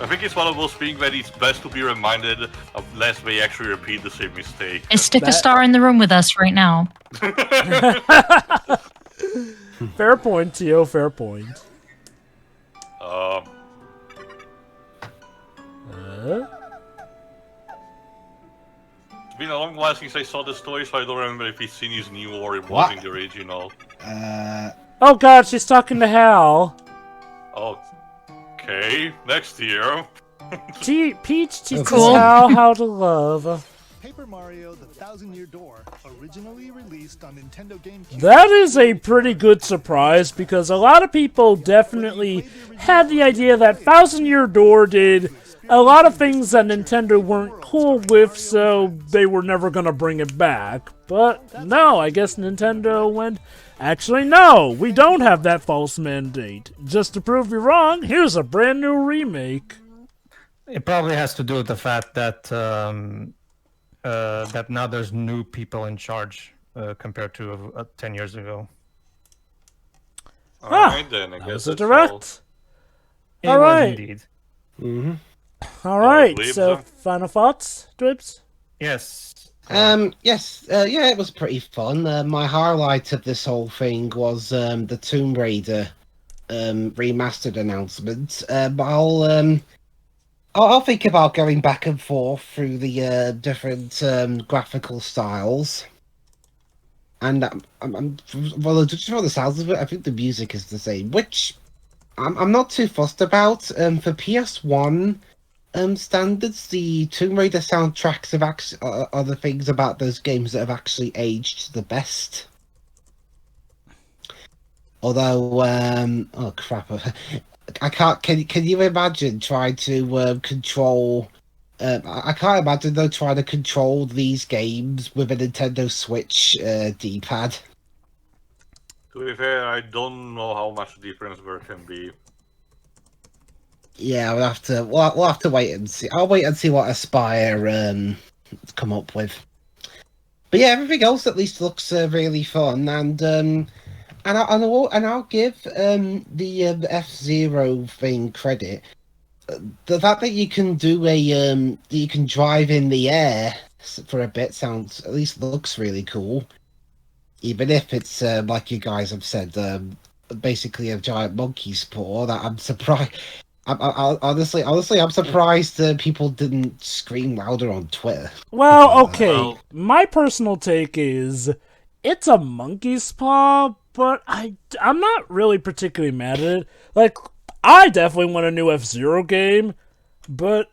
I think it's one of those things that it's best to be reminded of lest they actually repeat the same mistake. Is Sticker Star in the room with us right now? Fair point, Tio, fair point. It's been a long while since I saw the story, so I don't remember if it's in his new or it was in the original. Oh god, she's talking to Hal. Okay, next year. Peach teaches Hal how to love. Paper Mario: The Thousand Year Door, originally released on Nintendo GameCube. That is a pretty good surprise, because a lot of people definitely had the idea that Thousand Year Door did a lot of things that Nintendo weren't cool with, so they were never gonna bring it back. But no, I guess Nintendo went, actually no, we don't have that false mandate. Just to prove you wrong, here's a brand new remake. It probably has to do with the fact that that now there's new people in charge compared to 10 years ago. Alright then, I guess that was a that's direct. All Alright. Indeed. Alright, so final thoughts, Dwibs? Yes. Yes. Yeah, it was pretty fun. My highlight of this whole thing was the Tomb Raider remastered announcement. But I'll think about going back and forth through the different graphical styles. And well, just for the sounds of it, I think the music is the same, which I'm not too fussed about. For PS1 standards, the Tomb Raider soundtracks have actually are the things about those games that have actually aged the best. Although, oh crap. I can't. Can you imagine trying to control? I can't imagine though trying to control these games with a Nintendo Switch D-pad. To be fair, I don't know how much difference there can be. Yeah, we'll have to wait and see. I'll wait and see what Aspire come up with. But yeah, everything else at least looks really fun, and I'll give the F-Zero thing credit. The fact that you can do you can drive in the air for a bit at least looks really cool. Even if it's like you guys have said, basically a giant monkey's paw. That I'm surprised. Honestly, I'm surprised people didn't scream louder on Twitter. Well, okay. My personal take is it's a monkey's paw, but I'm not really particularly mad at it. Like, I definitely want a new F-Zero game, but,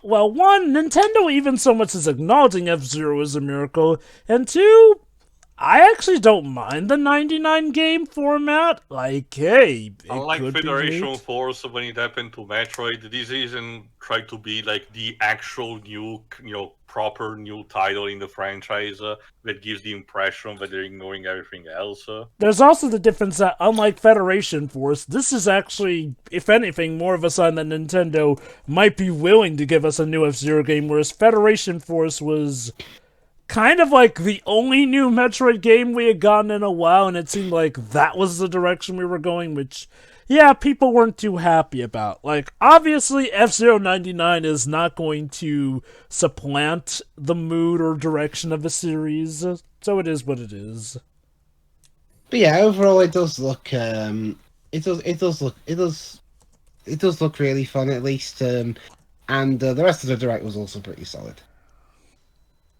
well, one, Nintendo even so much as acknowledging F-Zero is a miracle, and two, I actually don't mind the 99 game format. Like, hey, it Unlike could Federation be neat. Force, when it happened to Metroid, this isn't trying to be like the actual new, proper new title in the franchise that gives the impression that they're ignoring everything else. There's also the difference that, unlike Federation Force, this is actually, if anything, more of a sign that Nintendo might be willing to give us a new F-Zero game, whereas Federation Force was kind of like the only new Metroid game we had gotten in a while, and it seemed like that was the direction we were going, which, yeah, people weren't too happy about. Like, obviously, F-Zero 99 is not going to supplant the mood or direction of a series, so it is what it is. But yeah, overall, it does look. It does look really fun, at least. And the rest of the direct was also pretty solid.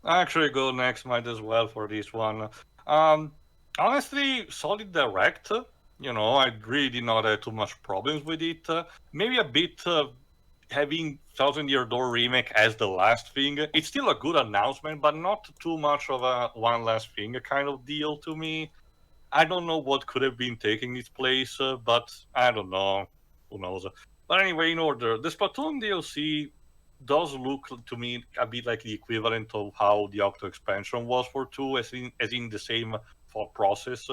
I actually go next, might as well for this one. Honestly, solid direct. I really did not have too much problems with it. Maybe a bit having Thousand Year Door remake as the last thing. It's still a good announcement, but not too much of a one last thing kind of deal to me. I don't know what could have been taking its place, but I don't know. Who knows? But anyway, in order, the Splatoon DLC does look to me a bit like the equivalent of how the Octo expansion was for 2, as in the same thought process.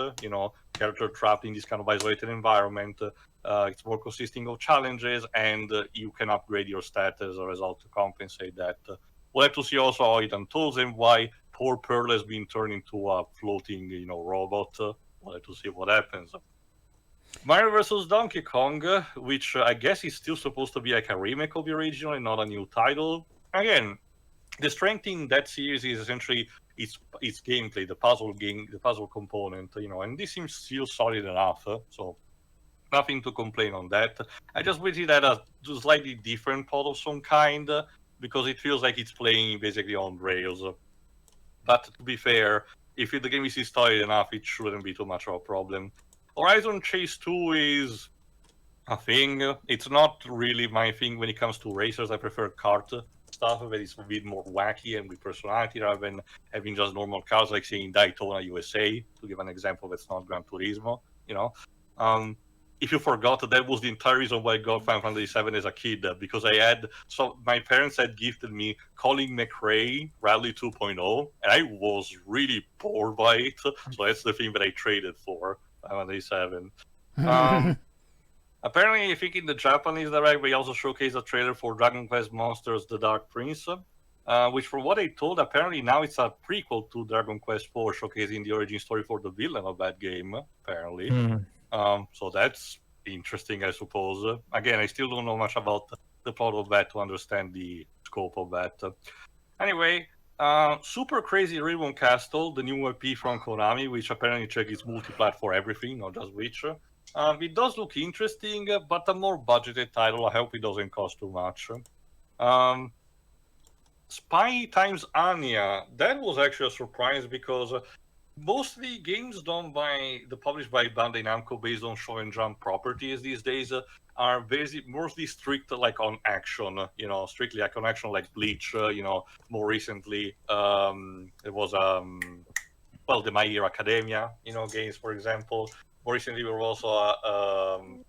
Character trapped in this kind of isolated environment. It's more consisting of challenges, and you can upgrade your stat as a result to compensate that. We'll have to see also how it unfolds and why poor Pearl has been turned into a floating, robot. We'll have to see what happens. Mario vs. Donkey Kong, which I guess is still supposed to be like a remake of the original and not a new title. Again, the strength in that series is essentially its gameplay, the puzzle component, and this seems still solid enough. So nothing to complain on that. I just wish it had a slightly different plot of some kind, because it feels like it's playing basically on rails. But to be fair, if the game is solid enough, it shouldn't be too much of a problem. Horizon Chase 2 is a thing. It's not really my thing when it comes to racers. I prefer kart stuff that is a bit more wacky and with personality rather than having just normal cars, like saying Daytona USA, to give an example that's not Gran Turismo. If you forgot, that was the entire reason why I got Final Fantasy VII as a kid, because my parents had gifted me Colin McRae Rally 2.0, and I was really bored by it, so that's the thing that I traded for Final Fantasy VII. Apparently, I think in the Japanese direct, they also showcased a trailer for Dragon Quest Monsters: The Dark Prince, which, from what I told, apparently now it's a prequel to Dragon Quest IV, showcasing the origin story for the villain of that game, apparently. So that's interesting, I suppose. Again, I still don't know much about the plot of that to understand the scope of that. Anyway, Super Crazy Ribbon Castle, the new IP from Konami, which apparently checks multi-platform everything, not just Witcher. It does look interesting, but a more budgeted title. I hope it doesn't cost too much. Spy Times Anya, that was actually a surprise because mostly games published by Bandai Namco based on show and jump properties these days are mostly strict like on action, strictly like on action, like Bleach. More recently, it was the My Hero Academia, games, for example. More recently, there was also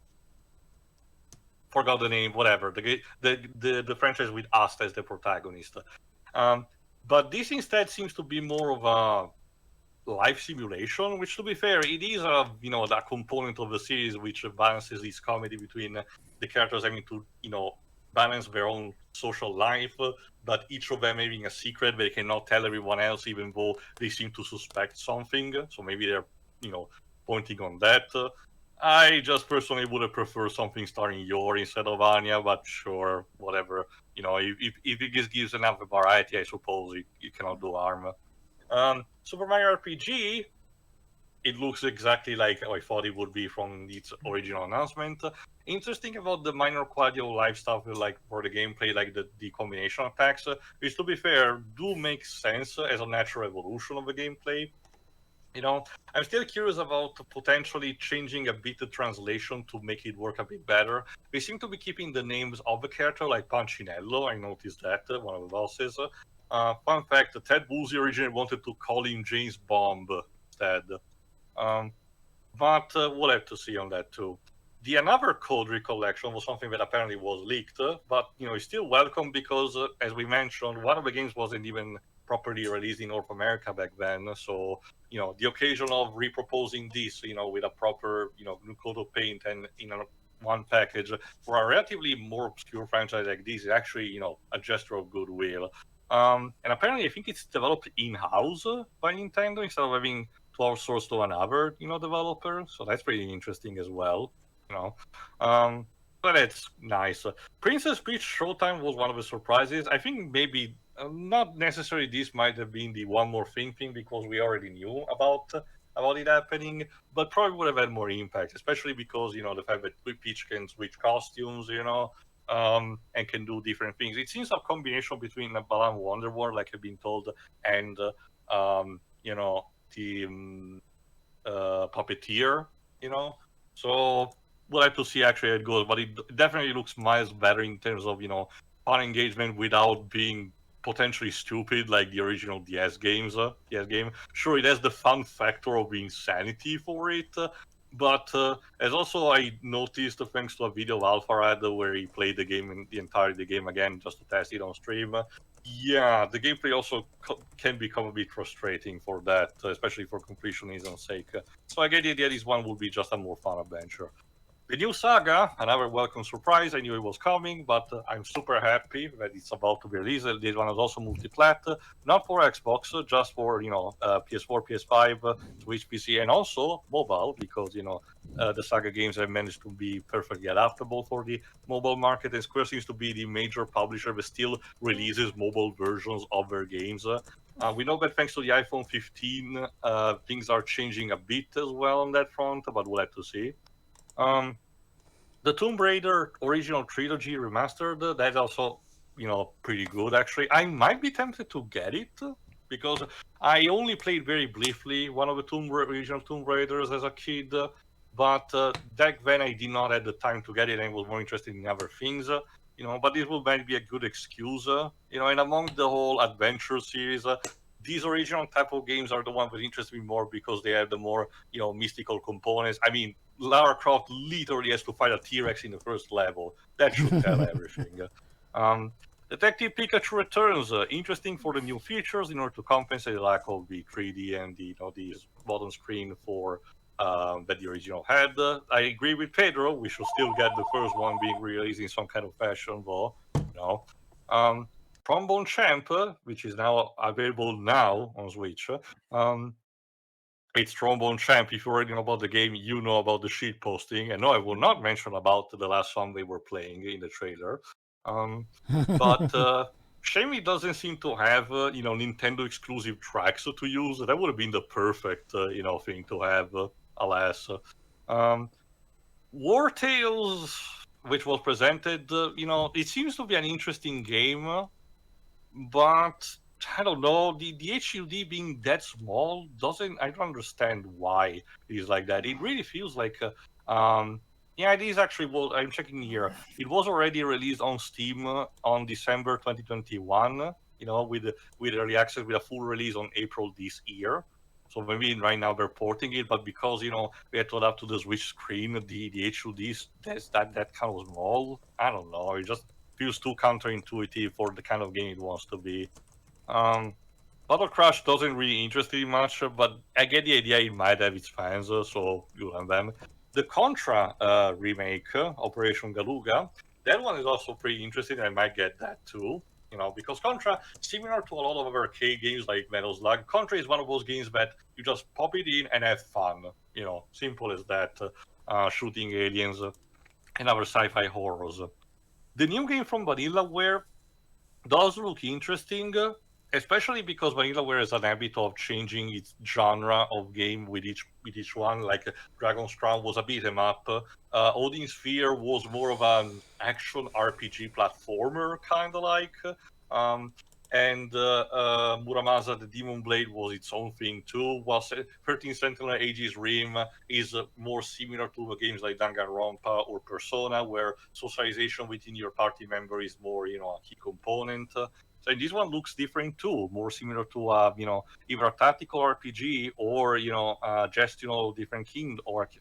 forgot the name, whatever, the franchise with Asta as the protagonist. But this instead seems to be more of a life simulation, which, to be fair, it is a component of the series which balances this comedy between the characters having to balance their own social life, but each of them having a secret they cannot tell everyone else, even though they seem to suspect something. So maybe they're pointing on that. I just personally would have preferred something starring Yor instead of Anya, but sure, whatever. If it just gives enough variety, I suppose it cannot do harm. Super Mario RPG, it looks exactly like I thought it would be from its original announcement. Interesting about the minor quality of life stuff, like for the gameplay, like the combination attacks, which, to be fair, do make sense as a natural evolution of the gameplay. I'm still curious about potentially changing a bit the translation to make it work a bit better. They seem to be keeping the names of the character, like Punchinello. I noticed that, one of the bosses. Fun fact, Ted Boozy originally wanted to call him James Bomb instead. But we'll have to see on that too. The another code recollection was something that apparently was leaked, but it's still welcome because, as we mentioned, one of the games wasn't even properly released in North America back then. So the occasion of reproposing this, with a proper new coat of paint and one package for a relatively more obscure franchise like this is actually a gesture of goodwill. And apparently, I think it's developed in-house by Nintendo instead of having to outsource to another developer. So that's pretty interesting as well. But it's nice. Princess Peach Showtime was one of the surprises. I think maybe not necessarily this might have been the one more thing because we already knew about it happening, but probably would have had more impact, especially because the fact that Peach can switch costumes, and can do different things. It seems a combination between Balan Wonderworld, like I've been told, and the Puppeteer, So we'll have to see actually how it goes, but it definitely looks miles better in terms of fun engagement without being potentially stupid like the original DS games. Sure, it has the fun factor of insanity for it, but as also I noticed, thanks to a video of Alpharad where he played the game and the entire game again just to test it on stream. Yeah, the gameplay also can become a bit frustrating for that, especially for completionism's sake. So I get the idea this one will be just a more fun adventure. The new Saga, another welcome surprise. I knew it was coming, but I'm super happy that it's about to be released. This one is also multi-plat, not for Xbox, just for PS4, PS5, Switch, PC, and also mobile, because the Saga games have managed to be perfectly adaptable for the mobile market. And Square seems to be the major publisher that still releases mobile versions of their games. We know that thanks to the iPhone 15, things are changing a bit as well on that front, but we'll have to see. The Tomb Raider original trilogy remastered, that's also, pretty good actually. I might be tempted to get it because I only played very briefly one of the original Tomb Raiders as a kid, but back then I did not have the time to get it and was more interested in other things. But this will maybe be a good excuse, and among the whole adventure series, these original type of games are the ones that interest me more because they have the more, mystical components. I mean, Lara Croft literally has to fight a T-Rex in the first level. That should tell everything. Detective Pikachu Returns, interesting for the new features in order to compensate the lack of the 3D and the bottom screen for that the original had. I agree with Pedro. We should still get the first one being released in some kind of fashion, though. Trombone Champ, which is now available now on Switch. It's Trombone Champ. If you already know about the game, you know about the sheet posting. And no, I will not mention about the last song they were playing in the trailer. But shame it doesn't seem to have, Nintendo exclusive tracks to use. That would have been the perfect, thing to have, alas. War Tales, which was presented, it seems to be an interesting game, but I don't know, the HUD being that small I don't understand why it is like that. It really feels like, it is actually, I'm checking here, it was already released on Steam on December 2021, with early access, with a full release on April this year. So maybe right now they're porting it, but because, we had to adapt to the Switch screen, the HUD, that kind of small. I don't know, it just feels too counterintuitive for the kind of game it wants to be. Battle Crash doesn't really interest me much, but I get the idea it might have its fans, so good on them. The Contra remake, Operation Galuga, that one is also pretty interesting. I might get that too, because Contra, similar to a lot of other arcade games like Metal Slug, Contra is one of those games that you just pop it in and have fun. Simple as that. Shooting aliens and other sci-fi horrors. The new game from VanillaWare does look interesting, especially because VanillaWare has an habit of changing its genre of game with each one. Like Dragon's Crown was a beat 'em up. Odin Sphere was more of an action RPG platformer, kind of like. and Muramasa the Demon Blade was its own thing too. While 13 Sentinel Aegis Rim is more similar to the games like Danganronpa or Persona, where socialization within your party member is more, a key component. So this one looks different too, more similar to either a tactical RPG or gestion of different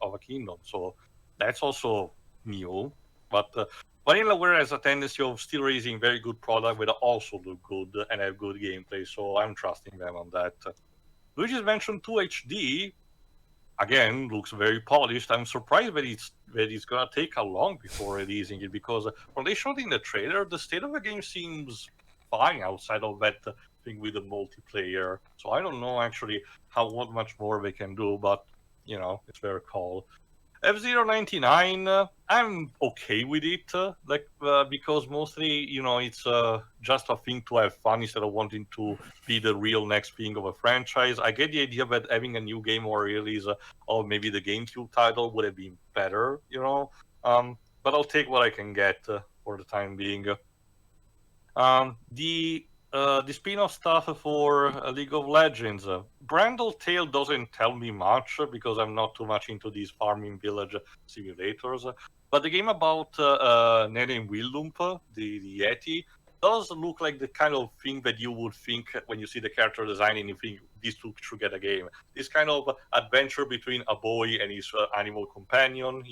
of a kingdom. So that's also new, but. Vanillaware has a tendency of still raising very good product, but also look good and have good gameplay, so I'm trusting them on that. Luigi's Mansion 2 HD, again, looks very polished. I'm surprised that it's gonna take a long before releasing it, because when they showed in the trailer, the state of the game seems fine outside of that thing with the multiplayer. So I don't know actually what much more they can do, but it's their call. F-Zero 99, I'm okay with it, because mostly, it's just a thing to have fun instead of wanting to be the real next thing of a franchise. I get the idea that having a new game or release, or maybe the GameCube title would have been better, but I'll take what I can get for the time being. The spin-off stuff for League of Legends. Brandle Tale doesn't tell me much because I'm not too much into these farming village simulators. But the game about Nene and Willump, the Yeti, does look like the kind of thing that you would think when you see the character design and you think these two should get a game. This kind of adventure between a boy and his animal companion,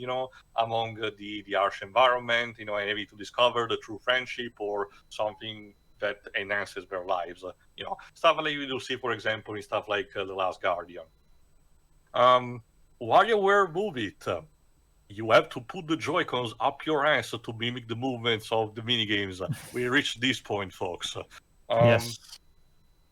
among the harsh environment, and having to discover the true friendship or something that enhances their lives. Stuff like you do see, for example, in stuff like The Last Guardian. WarioWare Move It. You have to put the Joy-Cons up your ass to mimic the movements of the minigames. We reached this point, folks. Yes.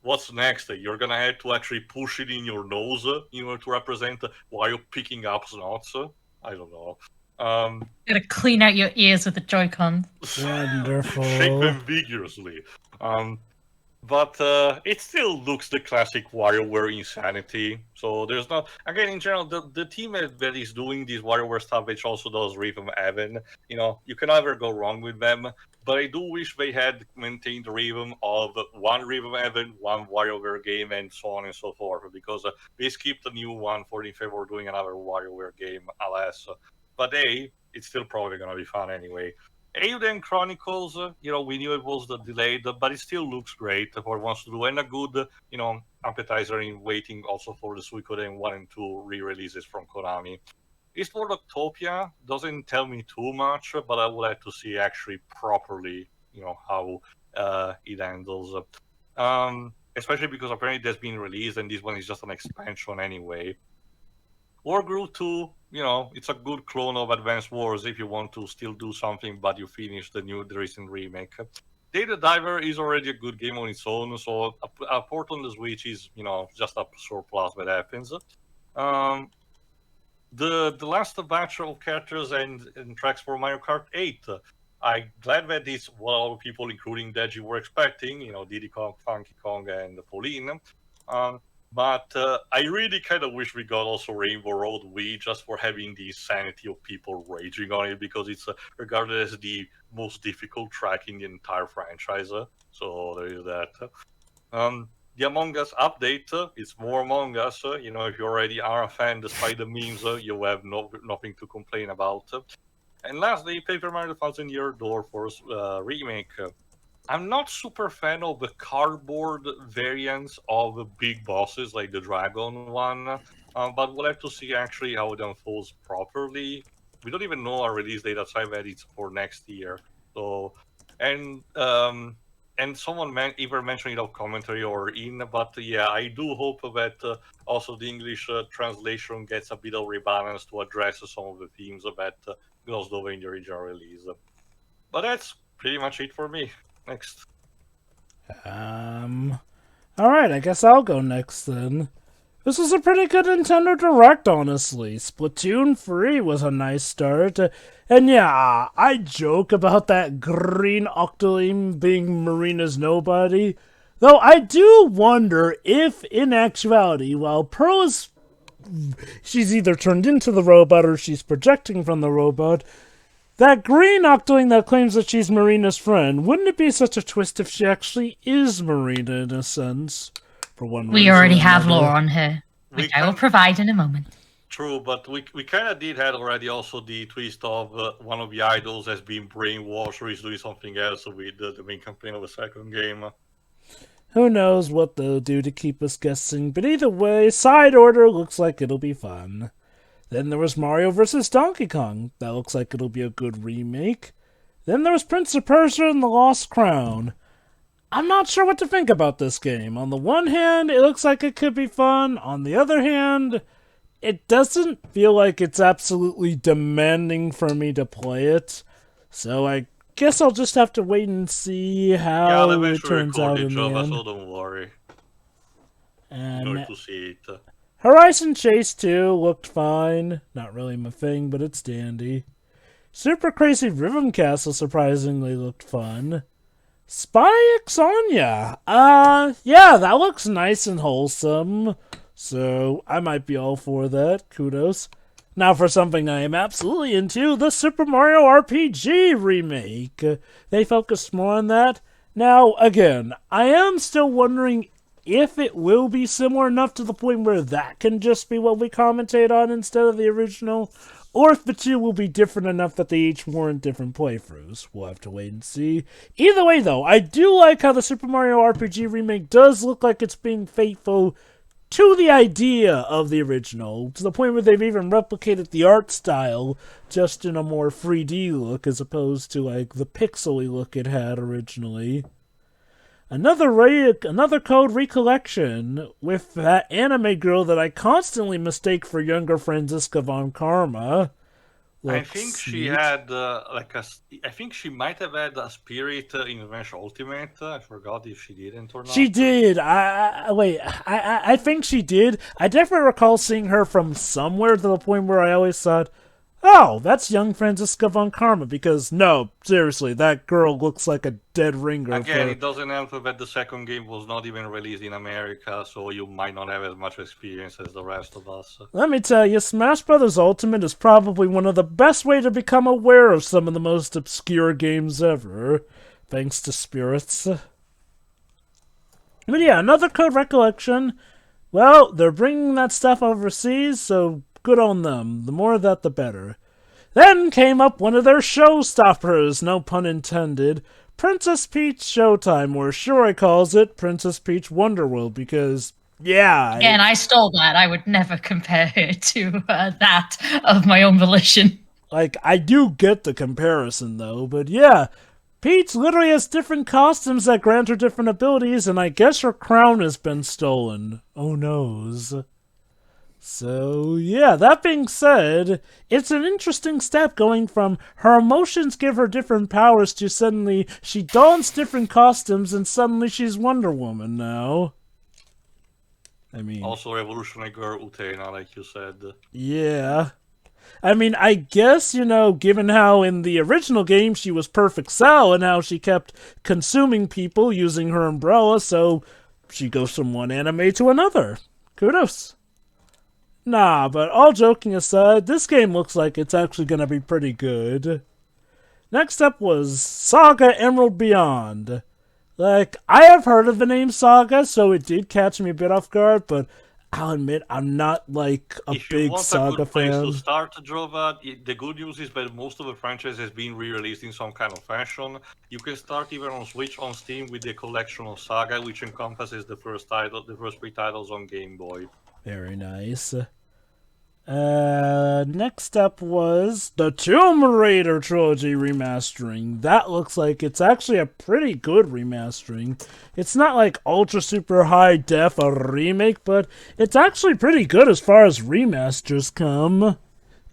What's next? You're gonna have to actually push it in your nose in order to represent while you're picking up snots? I don't know. Gotta clean out your ears with the Joy-Con. Wonderful. Shake them vigorously. But it still looks the classic WarioWare insanity. So there's not, again, in general, the team that is doing this WarioWare stuff, which also does Rhythm Heaven, you can never go wrong with them. But I do wish they had maintained the rhythm of one Rhythm Heaven, one WarioWare game, and so on and so forth. Because they skipped the new one in favor of doing another WarioWare game, alas. But hey, it's still probably going to be fun anyway. Eiyuden Chronicles, we knew it was delayed, but it still looks great for wants to do, and a good, appetizer in waiting also for the Suikoden 1 and 2 re-releases from Konami. Eastward Octopia doesn't tell me too much, but I would like to see actually properly, how it handles. Especially because apparently it has been released, and this one is just an expansion anyway. Wargroove 2, it's a good clone of Advance Wars if you want to still do something, but you finish the recent remake. Data Diver is already a good game on its own, so a port on the Switch is, just a surplus that happens. The last batch of characters and tracks for Mario Kart 8. I'm glad that it's what a lot of people, including Deji, were expecting, Diddy Kong, Funky Kong, and Pauline. But I really kind of wish we got also Rainbow Road Wii just for having the sanity of people raging on it, because it's regarded as the most difficult track in the entire franchise. So there is that. The Among Us update, it's more Among Us. If you already are a fan, despite the memes, you have nothing to complain about. And lastly, Paper Mario 1000-Year Door Force remake. I'm not super fan of the cardboard variants of the big bosses, like the Dragon one, but we'll have to see actually how it unfolds properly. We don't even know our release date outside that it's for next year. So, and someone either mentioned it on commentary or in, but yeah, I do hope that also the English translation gets a bit of rebalance to address some of the themes that glossed over in the original release. But that's pretty much it for me. Next. Alright, I guess I'll go next then. This was a pretty good Nintendo Direct, honestly. Splatoon 3 was a nice start. And yeah, I joke about that green Octoling being Marina's nobody. Though I do wonder if, in actuality, while Pearl is... she's either turned into the robot or she's projecting from the robot, That green Octoling that claims that she's Marina's friend, wouldn't it be such a twist if she actually is Marina in a sense? For one We reason already or have another. lore on her, which I will provide in a moment. True, but we kind of did have already also the twist of one of the idols has been brainwashed or is doing something else with the main campaign of the second game. Who knows what they'll do to keep us guessing, but either way, Side Order looks like it'll be fun. Then there was Mario vs. Donkey Kong. That looks like it'll be a good remake. Then there was Prince of Persia and the Lost Crown. I'm not sure what to think about this game. On the one hand, it looks like it could be fun. On the other hand, it doesn't feel like it's absolutely demanding for me to play it. So I guess I'll just have to wait and see how it turns out in the end. So don't worry. And to see it. Horizon Chase 2 looked fine. Not really my thing, but it's dandy. Super Crazy Rhythm Castle surprisingly looked fun. Spy X Anya. Yeah, that looks nice and wholesome. So I might be all for that. Kudos. Now for something I am absolutely into, the Super Mario RPG remake. They focused more on that. Now, again, I am still wondering if it will be similar enough to the point where that can just be what we commentate on instead of the original, or if the two will be different enough that they each warrant different playthroughs. We'll have to wait and see. Either way, though, I do like how the Super Mario RPG remake does look like it's being faithful to the idea of the original, to the point where they've even replicated the art style just in a more 3D look as opposed to like the pixely look it had originally. Another code recollection with that anime girl that I constantly mistake for younger Franziska von Karma. I think she had I think she might have had a spirit in Revenge Ultimate. I forgot if she didn't or not. She did. I think she did. I definitely recall seeing her from somewhere to the point where I always thought, oh, that's young Franziska von Karma, because no, seriously, that girl looks like a dead ringer. Again, it doesn't help that the second game was not even released in America, so you might not have as much experience as the rest of us. Let me tell you, Smash Bros. Ultimate is probably one of the best ways to become aware of some of the most obscure games ever, thanks to Spirits. But yeah, another code recollection. Well, they're bringing that stuff overseas, so good on them. The more of that, the better. Then came up one of their showstoppers, no pun intended, Princess Peach Showtime, or Shuri calls it Princess Peach Wonderworld, because, yeah. Again, I stole that. I would never compare her to that of my own volition. Like, I do get the comparison, though, but yeah. Peach literally has different costumes that grant her different abilities, and I guess her crown has been stolen. Oh noes. So, yeah, that being said, it's an interesting step going from her emotions give her different powers to suddenly she dons different costumes and suddenly she's Wonder Woman now. I mean... Also Revolutionary Girl Utena, like you said. Yeah. I mean, I guess, you know, given how in the original game she was Perfect Cell and how she kept consuming people using her umbrella, so she goes from one anime to another. Kudos. Nah, but all joking aside, this game looks like it's actually going to be pretty good. Next up was Saga Emerald Beyond. Like, I have heard of the name Saga, so it did catch me a bit off guard, but I'll admit I'm not, like, a big Saga fan. If you want a good place to start, Drova, the good news is that most of the franchise has been re-released in some kind of fashion. You can start even on Switch on Steam with the collection of Saga, which encompasses the first 3 titles on Game Boy. Very nice. Next up was the Tomb Raider Trilogy remastering. That looks like it's actually a pretty good remastering. It's not like ultra super high def a remake, but it's actually pretty good as far as remasters come.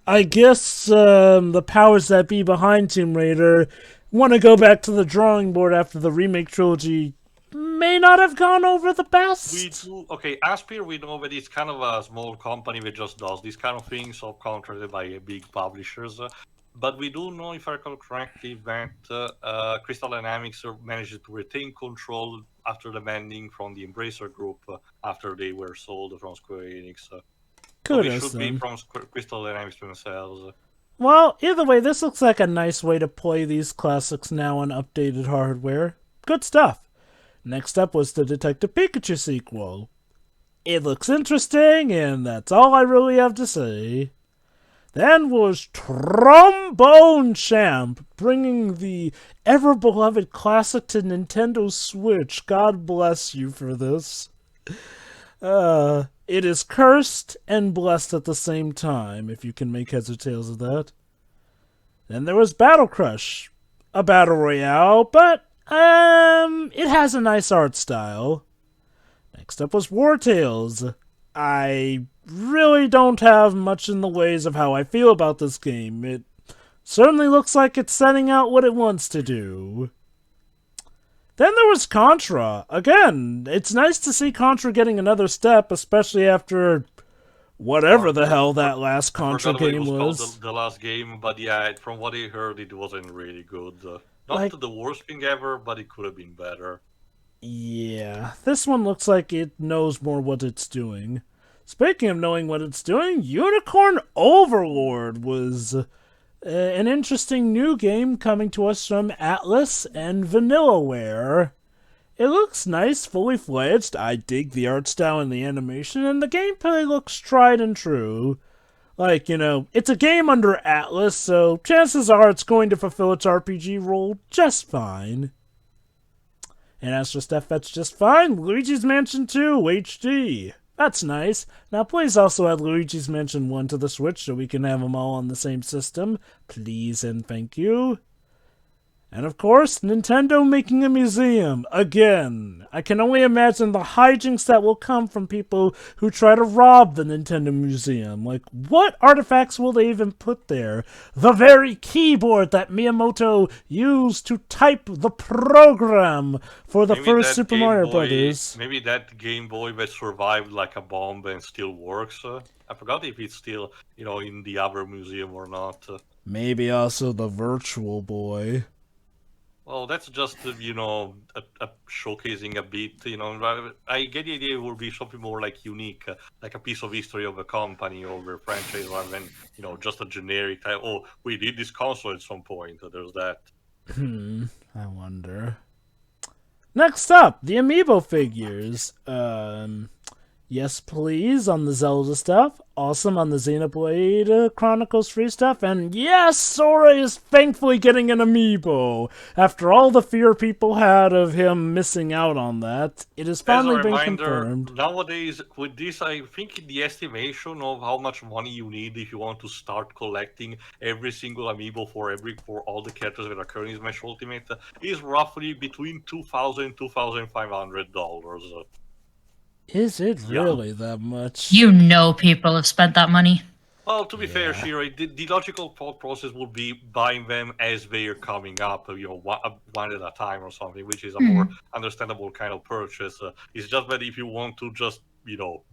I guess the powers that be behind Tomb Raider want to go back to the drawing board after the remake trilogy may not have gone over the best. Okay, Aspyr, we know that it's kind of a small company that just does these kind of things, subcontracted by big publishers. But we do know, if I recall correctly, that Crystal Dynamics managed to retain control after the banding from the Embracer Group after they were sold from Square Enix. So it should be from Crystal Dynamics themselves. Well, either way, this looks like a nice way to play these classics now on updated hardware. Good stuff. Next up was the Detective Pikachu sequel. It looks interesting, and that's all I really have to say. Then was Trombone Champ, bringing the ever-beloved classic to Nintendo Switch. God bless you for this. It is cursed and blessed at the same time, if you can make heads or tails of that. Then there was Battle Crush, a battle royale, but it has a nice art style. Next up was War Tales. I really don't have much in the ways of how I feel about this game. It certainly looks like it's setting out what it wants to do. Then there was Contra. Again, it's nice to see Contra getting another step, especially after whatever the hell that last Contra game was. The last game, but yeah, from what I heard, it wasn't really good. Not Like- the worst thing ever, but it could have been better. Yeah, this one looks like it knows more what it's doing. Speaking of knowing what it's doing, Unicorn Overlord was an interesting new game coming to us from Atlas and Vanillaware. It looks nice, fully fledged. I dig the art style and the animation, and the gameplay looks tried and true. Like, it's a game under Atlas, so chances are it's going to fulfill its RPG role just fine. And as for stuff that's just fine, Luigi's Mansion 2 HD. That's nice. Now please also add Luigi's Mansion 1 to the Switch so we can have them all on the same system. Please and thank you. And of course, Nintendo making a museum. Again, I can only imagine the hijinks that will come from people who try to rob the Nintendo Museum. Like, what artifacts will they even put there? The very keyboard that Miyamoto used to type the program for the first Super Mario Brothers. Maybe that Game Boy that survived like a bomb and still works. I forgot if it's still, in the other museum or not. Maybe also the Virtual Boy. Well, that's just, showcasing a bit, I get the idea it will be something more like unique, like a piece of history of a company or a franchise rather than, just a generic type, oh, we did this console at some point, there's that. I wonder. Next up, the Amiibo figures. Yes, please, on the Zelda stuff. Awesome on the Xenoblade Chronicles free stuff. And yes, Sora is thankfully getting an Amiibo. After all the fear people had of him missing out on that, it has finally been confirmed. Nowadays, with this, I think the estimation of how much money you need if you want to start collecting every single Amiibo for all the characters that are currently in Smash Ultimate is roughly between $2,000 and $2,500. Is it really that much? People have spent that money. Well, to be fair, Shira, the logical thought process would be buying them as they are coming up, one at a time or something, which is a more understandable kind of purchase. It's just that if you want to just,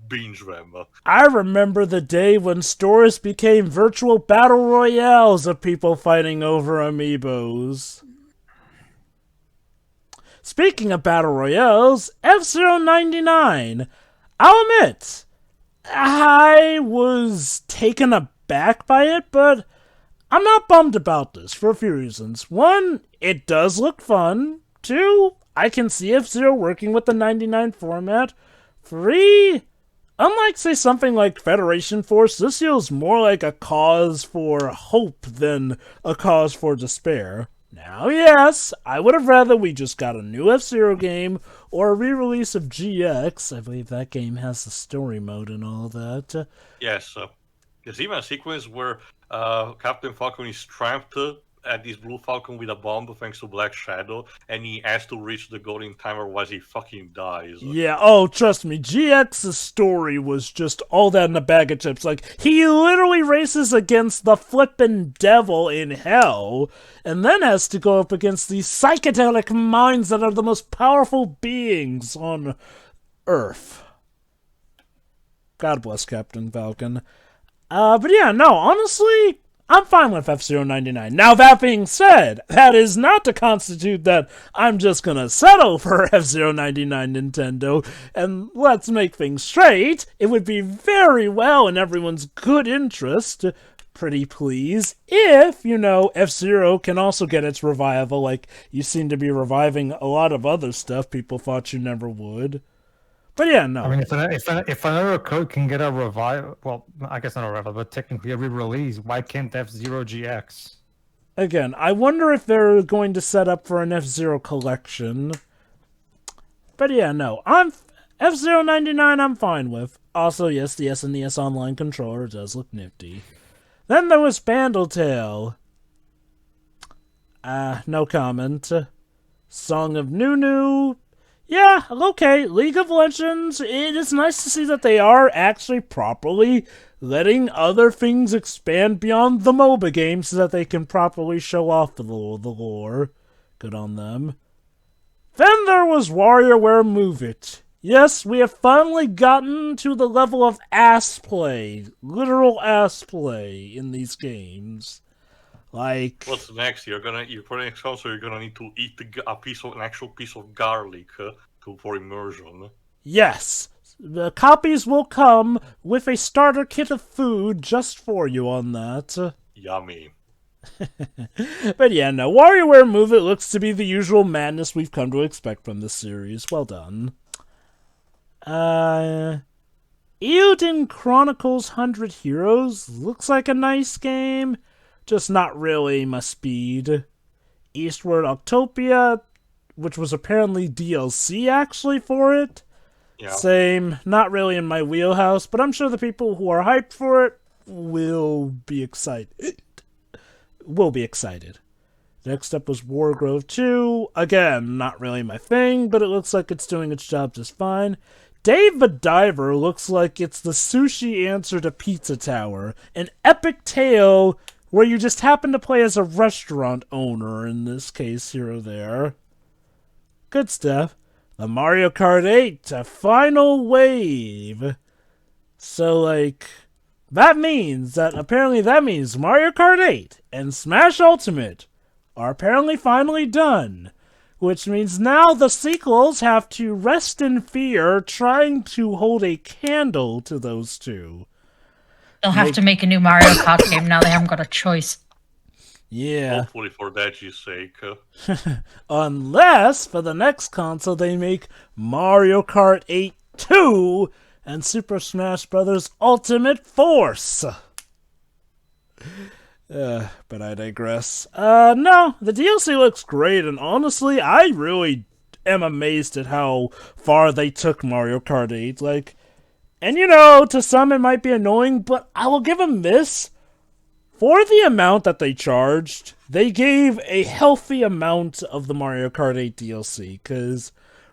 binge them. I remember the day when stores became virtual battle royales of people fighting over Amiibos. Speaking of battle royales, F-Zero 99. I'll admit, I was taken aback by it, but I'm not bummed about this for a few reasons. One, it does look fun. Two, I can see F-Zero working with the 99 format. Three, unlike, say, something like Federation Force, this feels more like a cause for hope than a cause for despair. Now, yes, I would have rather we just got a new F-Zero game or a re-release of GX. I believe that game has the story mode and all that. Yes, there's even a sequence where Captain Falcon is trapped at this Blue Falcon with a bomb thanks to Black Shadow, and he has to reach the goal in time otherwise he fucking dies. Yeah, oh, trust me, GX's story was just all that in a bag of chips. Like, he literally races against the flippin' devil in hell, and then has to go up against these psychedelic minds that are the most powerful beings on Earth. God bless Captain Falcon. But yeah, no, honestly, I'm fine with F-Zero 99. Now, that being said, that is not to constitute that I'm just gonna settle for F-Zero 99 Nintendo, and let's make things straight. It would be very well in everyone's good interest to pretty pleased if, F-Zero can also get its revival, like you seem to be reviving a lot of other stuff people thought you never would. But yeah, no. I mean, if another code can get a revival, well, I guess not a revival, but technically a re-release, why can't F-Zero GX? Again, I wonder if they're going to set up for an F-Zero collection. But yeah, no. F-Zero 99 I'm fine with. Also, yes, the SNES Online controller does look nifty. Then there was Bandletale. No comment. Song of Nunu. Yeah, okay, League of Legends, it is nice to see that they are actually properly letting other things expand beyond the MOBA game so that they can properly show off the lore. Good on them. Then there was WarioWare Move It. Yes, we have finally gotten to the level of ass play, literal ass play in these games. Like, what's next? You're for the next console, you're gonna need to eat an actual piece of garlic for immersion. Yes, the copies will come with a starter kit of food just for you on that. Yummy. But yeah, no, WarioWare Move It looks to be the usual madness we've come to expect from this series. Well done. Eiyuden Chronicles 100 Heroes looks like a nice game. Just not really my speed. Eastward Octopia, which was apparently DLC actually for it. Yeah. Same, not really in my wheelhouse, but I'm sure the people who are hyped for it will be excited. Next up was Wargrove 2. Again, not really my thing, but it looks like it's doing its job just fine. Dave the Diver looks like it's the sushi answer to Pizza Tower. An epic tale where you just happen to play as a restaurant owner, in this case, here or there. Good stuff. The Mario Kart 8, a final wave. So, that means Mario Kart 8 and Smash Ultimate are apparently finally done. Which means now the sequels have to rest in fear trying to hold a candle to those two. They'll have to make a new Mario Kart game now. They haven't got a choice. Yeah. Hopefully for Daji's sake. Unless, for the next console, they make Mario Kart 8 2 and Super Smash Bros. Ultimate Force. But I digress. No, the DLC looks great, and honestly, I really am amazed at how far they took Mario Kart 8. And to some it might be annoying, but I will give them this. For the amount that they charged, they gave a healthy amount of the Mario Kart 8 DLC, because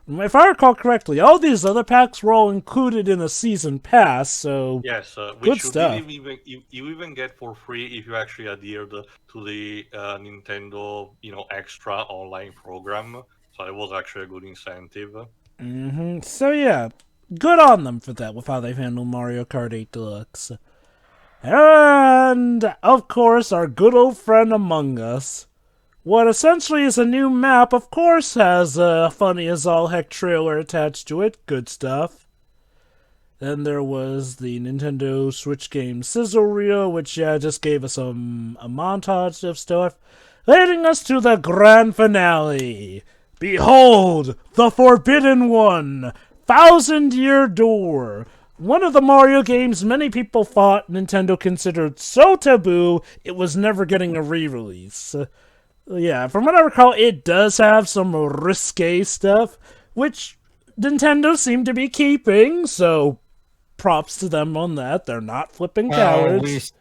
if I recall correctly, all these other packs were all included in a season pass, so yes, good stuff. You even get for free if you actually adhere to the Nintendo, extra online program. So it was actually a good incentive. So yeah, good on them for that, with how they've handled Mario Kart 8 Deluxe. And, of course, our good old friend Among Us. What essentially is a new map, of course, has a funny as all heck trailer attached to it. Good stuff. Then there was the Nintendo Switch game Sizzle Reel, which just gave us a montage of stuff, leading us to the grand finale. Behold, the Forbidden One, 1,000-Year Door. One of the Mario games many people thought Nintendo considered so taboo it was never getting a re-release. Yeah, from what I recall, it does have some risque stuff, which Nintendo seemed to be keeping, so props to them on that. They're not flipping cowards.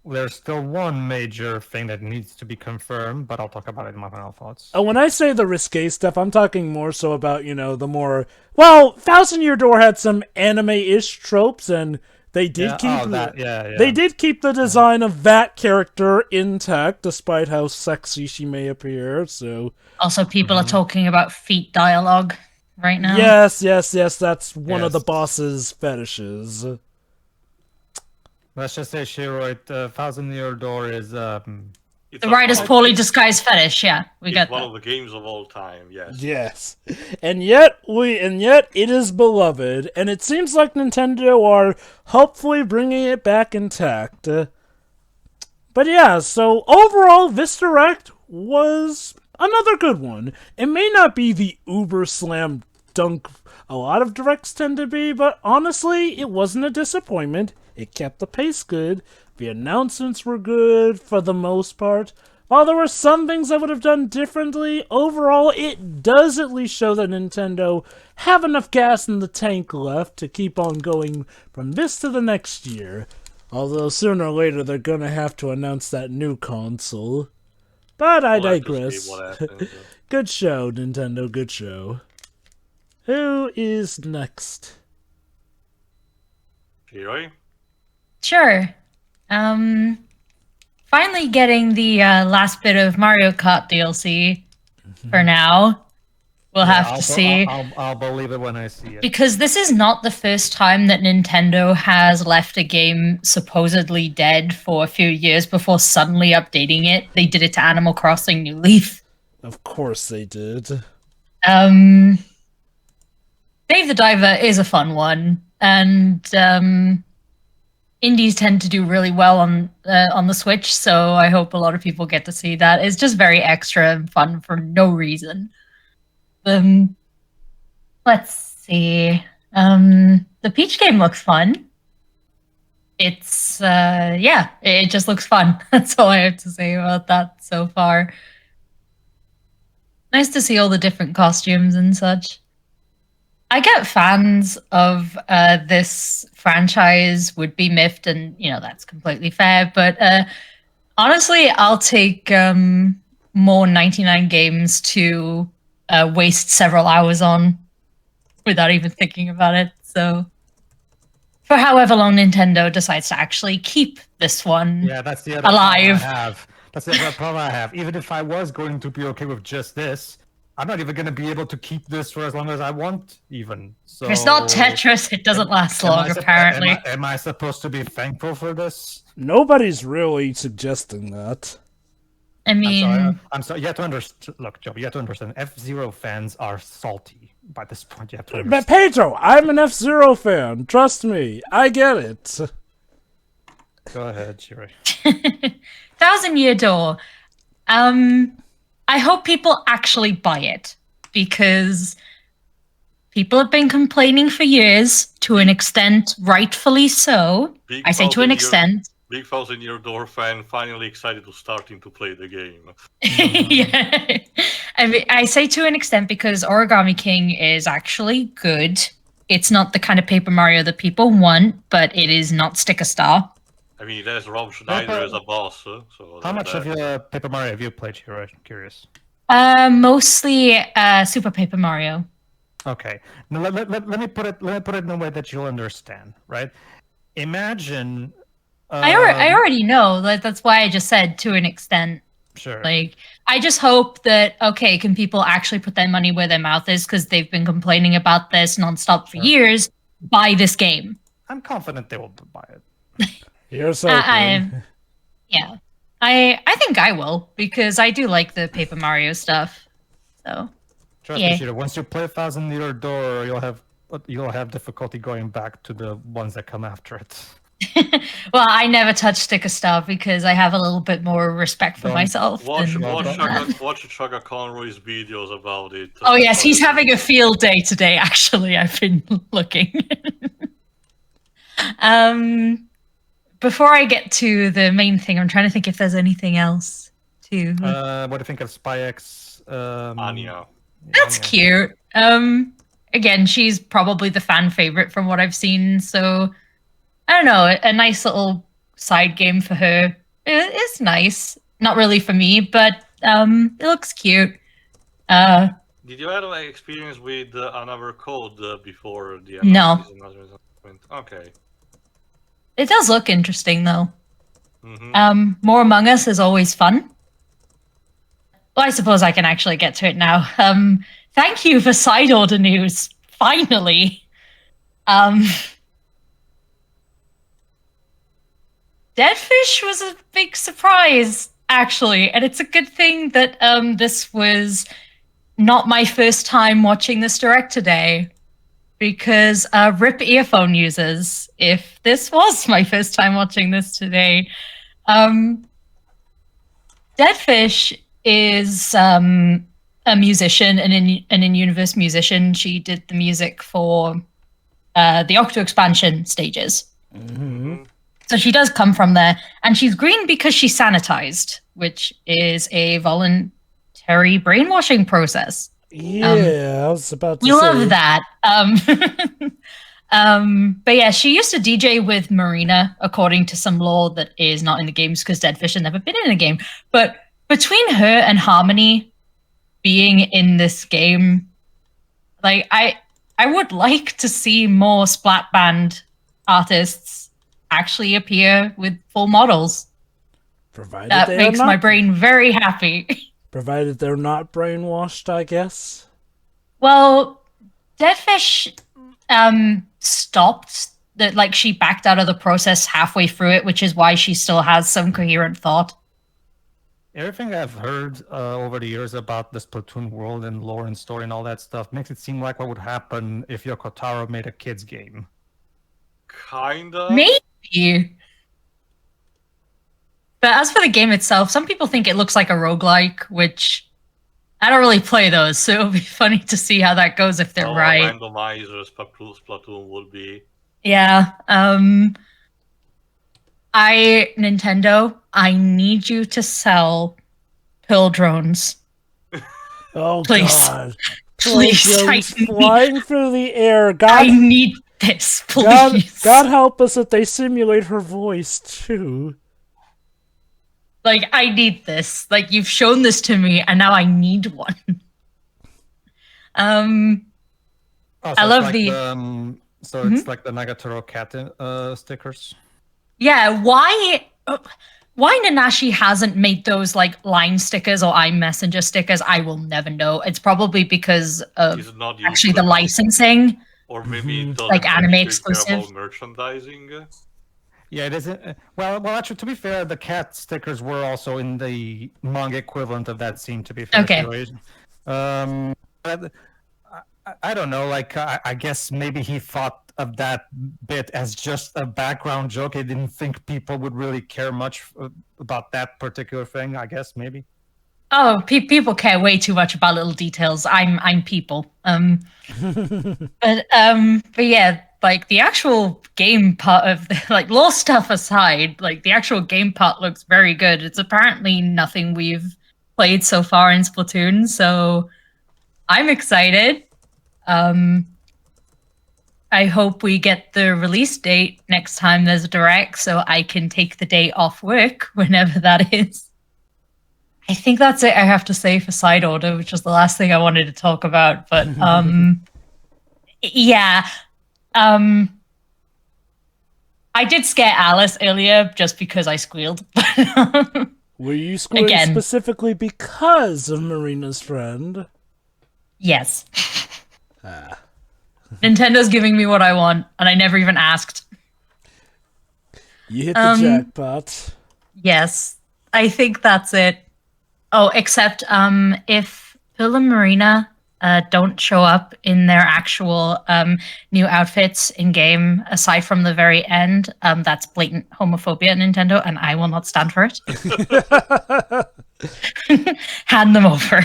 There's still one major thing that needs to be confirmed, but I'll talk about it in my final thoughts. Oh, when I say the risque stuff, I'm talking more so about, the more... Well, 1,000-Year Door had some anime-ish tropes, and they did They did keep the design of that character intact, despite how sexy she may appear, so... Also, people are talking about feet dialogue right now. Yes, that's one of the boss's fetishes. Let's just say, Shiroid, 1,000-Year Door is... the writer's poorly disguised fetish, yeah. It's one of the games of all time, yes. Yes. And yet it is beloved, and it seems like Nintendo are hopefully bringing it back intact. But yeah, so overall, this Direct was another good one. It may not be the uber slam dunk a lot of Directs tend to be, but honestly, it wasn't a disappointment. It kept the pace good. The announcements were good for the most part. While there were some things I would have done differently, overall, it does at least show that Nintendo have enough gas in the tank left to keep on going from this to the next year. Although sooner or later they're gonna have to announce that new console. But I digress. Good show, Nintendo, good show. Who is next? Kiroi? Sure. Finally getting the last bit of Mario Kart DLC for now. We'll have to see. I'll believe it when I see it. Because this is not the first time that Nintendo has left a game supposedly dead for a few years before suddenly updating it. They did it to Animal Crossing New Leaf. Of course they did. Dave the Diver is a fun one, and indies tend to do really well on the Switch, so I hope a lot of people get to see that. It's just very extra and fun for no reason. Let's see. The Peach game looks fun. It's yeah, it just looks fun. That's all I have to say about that so far. Nice to see all the different costumes and such. I get fans of this franchise would be miffed, and you know that's completely fair. But honestly, I'll take more 99 games to waste several hours on without even thinking about it. So, for however long Nintendo decides to actually keep this one, yeah, that's the other alive. Problem I have. That's the other problem I have. Even if I was going to be okay with just this, I'm not even going to be able to keep this for as long as I want, even. So it's not Tetris. It doesn't last long, apparently. Am I supposed to be thankful for this? Nobody's really suggesting that. I mean, I'm sorry. You have to understand. Look, Joe, you have to understand. F-Zero fans are salty by this point. You have to understand. But Pedro, I'm an F-Zero fan. Trust me, I get it. Go ahead, Shiri. 1,000-Year Door. I hope people actually buy it, because people have been complaining for years, to an extent, rightfully so. I say to an extent. Big 1,000-Year Door fan, finally excited to starting to play the game. Yeah. I mean, I say to an extent because Origami King is actually good. It's not the kind of Paper Mario that people want, but it is not Sticker Star. I mean, there's Rob Schneider as a boss. So how much of your Paper Mario have you played here? I'm curious. Mostly Super Paper Mario. Okay. Now let me put it in a way that you'll understand, right? Imagine. I already know. That's why I just said to an extent. Sure. Like, I just hope that, okay, can people actually put their money where their mouth is, because they've been complaining about this nonstop for years, buy this game. I'm confident they will buy it. You're so yeah. I think I will, because I do like the Paper Mario stuff. So trust me, Shiro, once you play 1,000-Year Door, you'll have difficulty going back to the ones that come after it. Well, I never touch Sticker Star because I have a little bit more respect for myself. Watch Chaga Conroy's videos about it. Oh yes, he's having a field day today, actually. I've been looking. Before I get to the main thing, I'm trying to think if there's anything else to... What do you think of Spy X? Anya. That's cute. Again, she's probably the fan favorite from what I've seen, so... I don't know, a nice little side game for her. It's nice. Not really for me, but it looks cute. Did you have an experience with another code before the announcement? No. Okay. It does look interesting, though. Mm-hmm. More Among Us is always fun. Well, I suppose I can actually get to it now. Thank you for side order news. Finally. Deadfish was a big surprise, actually, and it's a good thing that this was not my first time watching this direct today, because RIP earphone users, if this was my first time watching this today, Deadfish is a musician, an in-universe musician. She did the music for the Octo expansion stages. Mm-hmm. So she does come from there. And she's green because she's sanitized, which is a voluntary brainwashing process. Yeah, I was about to say. We love that. But yeah, she used to DJ with Marina, according to some lore that is not in the games because Deadfish had never been in a game. But between her and Harmony being in this game, like I would like to see more Splat Band artists actually appear with full models. Provided that makes my brain very happy. Provided they're not brainwashed, I guess. Well, Deadfish stopped that, like she backed out of the process halfway through it, which is why she still has some coherent thought. Everything I've heard over the years about the Splatoon world and lore and story and all that stuff makes it seem like what would happen if Yoko Taro made a kids game. Kinda. Maybe. But as for the game itself, some people think it looks like a roguelike, which I don't really play those, so it'll be funny to see how that goes if they're right. Randomizer Splatoon would be. Yeah. Nintendo, I need you to sell pill drones. Oh, please. God. Please. Flying through the air. God, I need this, please. God help us if they simulate her voice, too. Like, I need this. Like, you've shown this to me, and now I need one. I love like the... it's like the Nagatoro cat stickers. Yeah, why Nanashi hasn't made those, like, line stickers or iMessenger stickers, I will never know. It's probably because of actually the licensing. Or maybe it doesn't like anime care exclusive. about merchandising. Yeah, it isn't. Well, actually, to be fair, the cat stickers were also in the manga equivalent of that scene. To be fair, okay. But I don't know. Like, I guess maybe he thought of that bit as just a background joke. He didn't think people would really care much about that particular thing. I guess maybe. Oh, people care way too much about little details. I'm people. But yeah. Like, the actual game part of, like, lore stuff aside, like, the actual game part looks very good. It's apparently nothing we've played so far in Splatoon, so I'm excited. I hope we get the release date next time there's a direct, so I can take the day off work, whenever that is. I think that's it I have to say for Side Order, which was the last thing I wanted to talk about, but, yeah. I did scare Alice earlier just because I squealed. Were you squealing specifically because of Marina's friend? Yes. Nintendo's giving me what I want, and I never even asked. You hit the jackpot. Yes. I think that's it. Oh, except if Phil and Marina don't show up in their actual new outfits in game, aside from the very end, that's blatant homophobia at Nintendo, and I will not stand for it. Hand them over.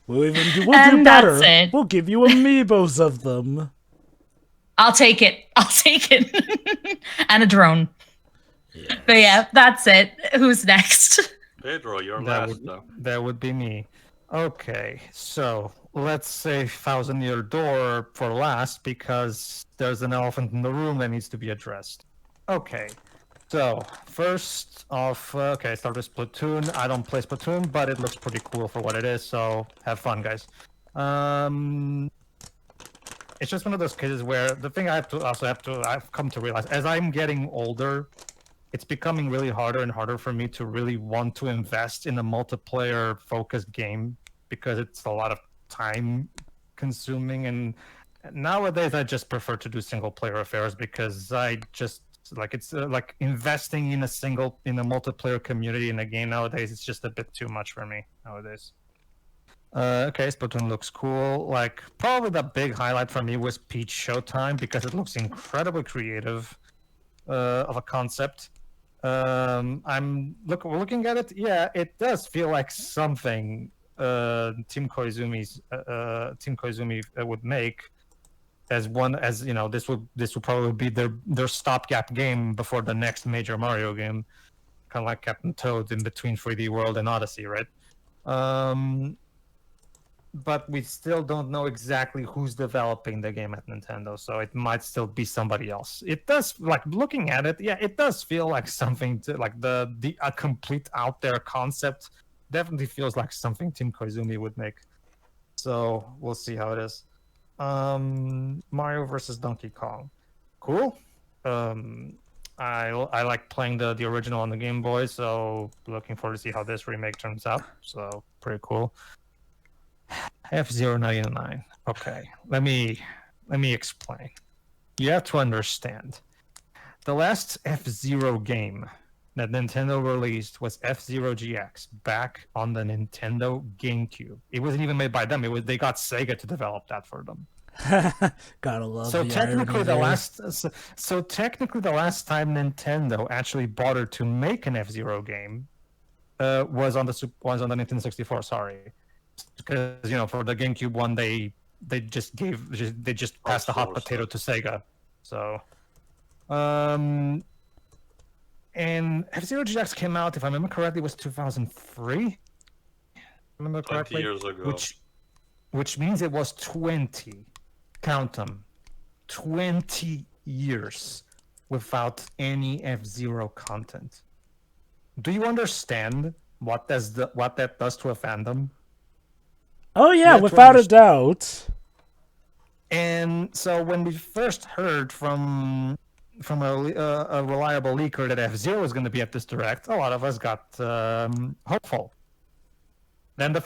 We'll do better. We'll give you amiibos of them. I'll take it. And a drone. Yes. But yeah, that's it. Who's next? Pedro, you're last. That would be me. Okay, so let's say Thousand Year Door for last because there's an elephant in the room that needs to be addressed. Okay, so first off, start with Splatoon. I don't play Splatoon, but it looks pretty cool for what it is, so have fun, guys. It's just one of those cases where the thing I've come to realize as I'm getting older, it's becoming really harder and harder for me to really want to invest in a multiplayer-focused game because it's a lot of time consuming, and nowadays I just prefer to do single-player affairs because I just it's like investing in a multiplayer community in a game nowadays. It's just a bit too much for me nowadays. Okay, Splatoon looks cool. Like, probably the big highlight for me was Peach Showtime because it looks incredibly creative of a concept. We're looking at it. Yeah, it does feel like something Team Koizumi would make as this would probably be their stopgap game before the next major Mario game, kind of like Captain Toad in between 3D World and Odyssey, right? But we still don't know exactly who's developing the game at Nintendo, so it might still be somebody else. It does, like, looking at it, yeah, it does feel like something to, like, a complete out there concept. Definitely feels like something Team Koizumi would make. So we'll see how it is. Mario versus Donkey Kong, cool. I like playing the original on the Game Boy, so looking forward to see how this remake turns out. So pretty cool. F-Zero 99. Okay, let me explain. You have to understand. The last F-Zero game that Nintendo released was F-Zero GX back on the Nintendo GameCube. It wasn't even made by them. They got Sega to develop that for them. Gotta love. So technically, the last time Nintendo actually bothered to make an F-Zero game was on the Nintendo 64. Sorry. Because for the GameCube one, they just passed the hot potato to Sega. So, and F-Zero GX came out, if I remember correctly, was 2003. Remember correctly? 20 years ago. Which means it was 20. Count them. 20 years without any F-Zero content. Do you understand what that does to a fandom? Oh yeah, without a doubt. And so when we first heard from a reliable leaker that F-Zero was going to be at this Direct, a lot of us got hopeful. Then they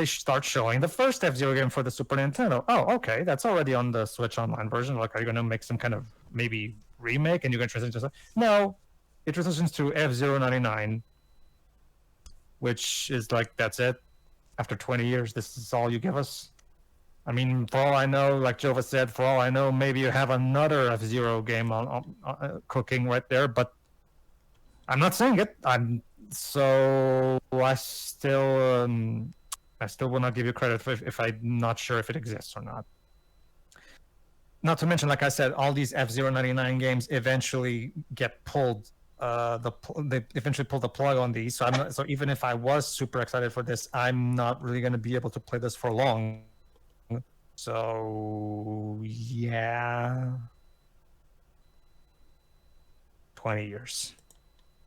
start showing the first F-Zero game for the Super Nintendo. Oh, okay, that's already on the Switch Online version. Like, are you going to make some kind of maybe remake and you're going to transition to something? No, it transitions to F-Zero 99, which is like, that's it. After 20 years, this is all you give us? I mean, for all I know, like Jova said, for all I know, maybe you have another F-Zero game on cooking right there, but I'm not saying it. I still will not give you credit if I'm not sure if it exists or not. Not to mention, like I said, all these F-Zero 99 games eventually get pulled. They eventually pulled the plug on these, so even if I was super excited for this, I'm not really going to be able to play this for long. So yeah, 20 years.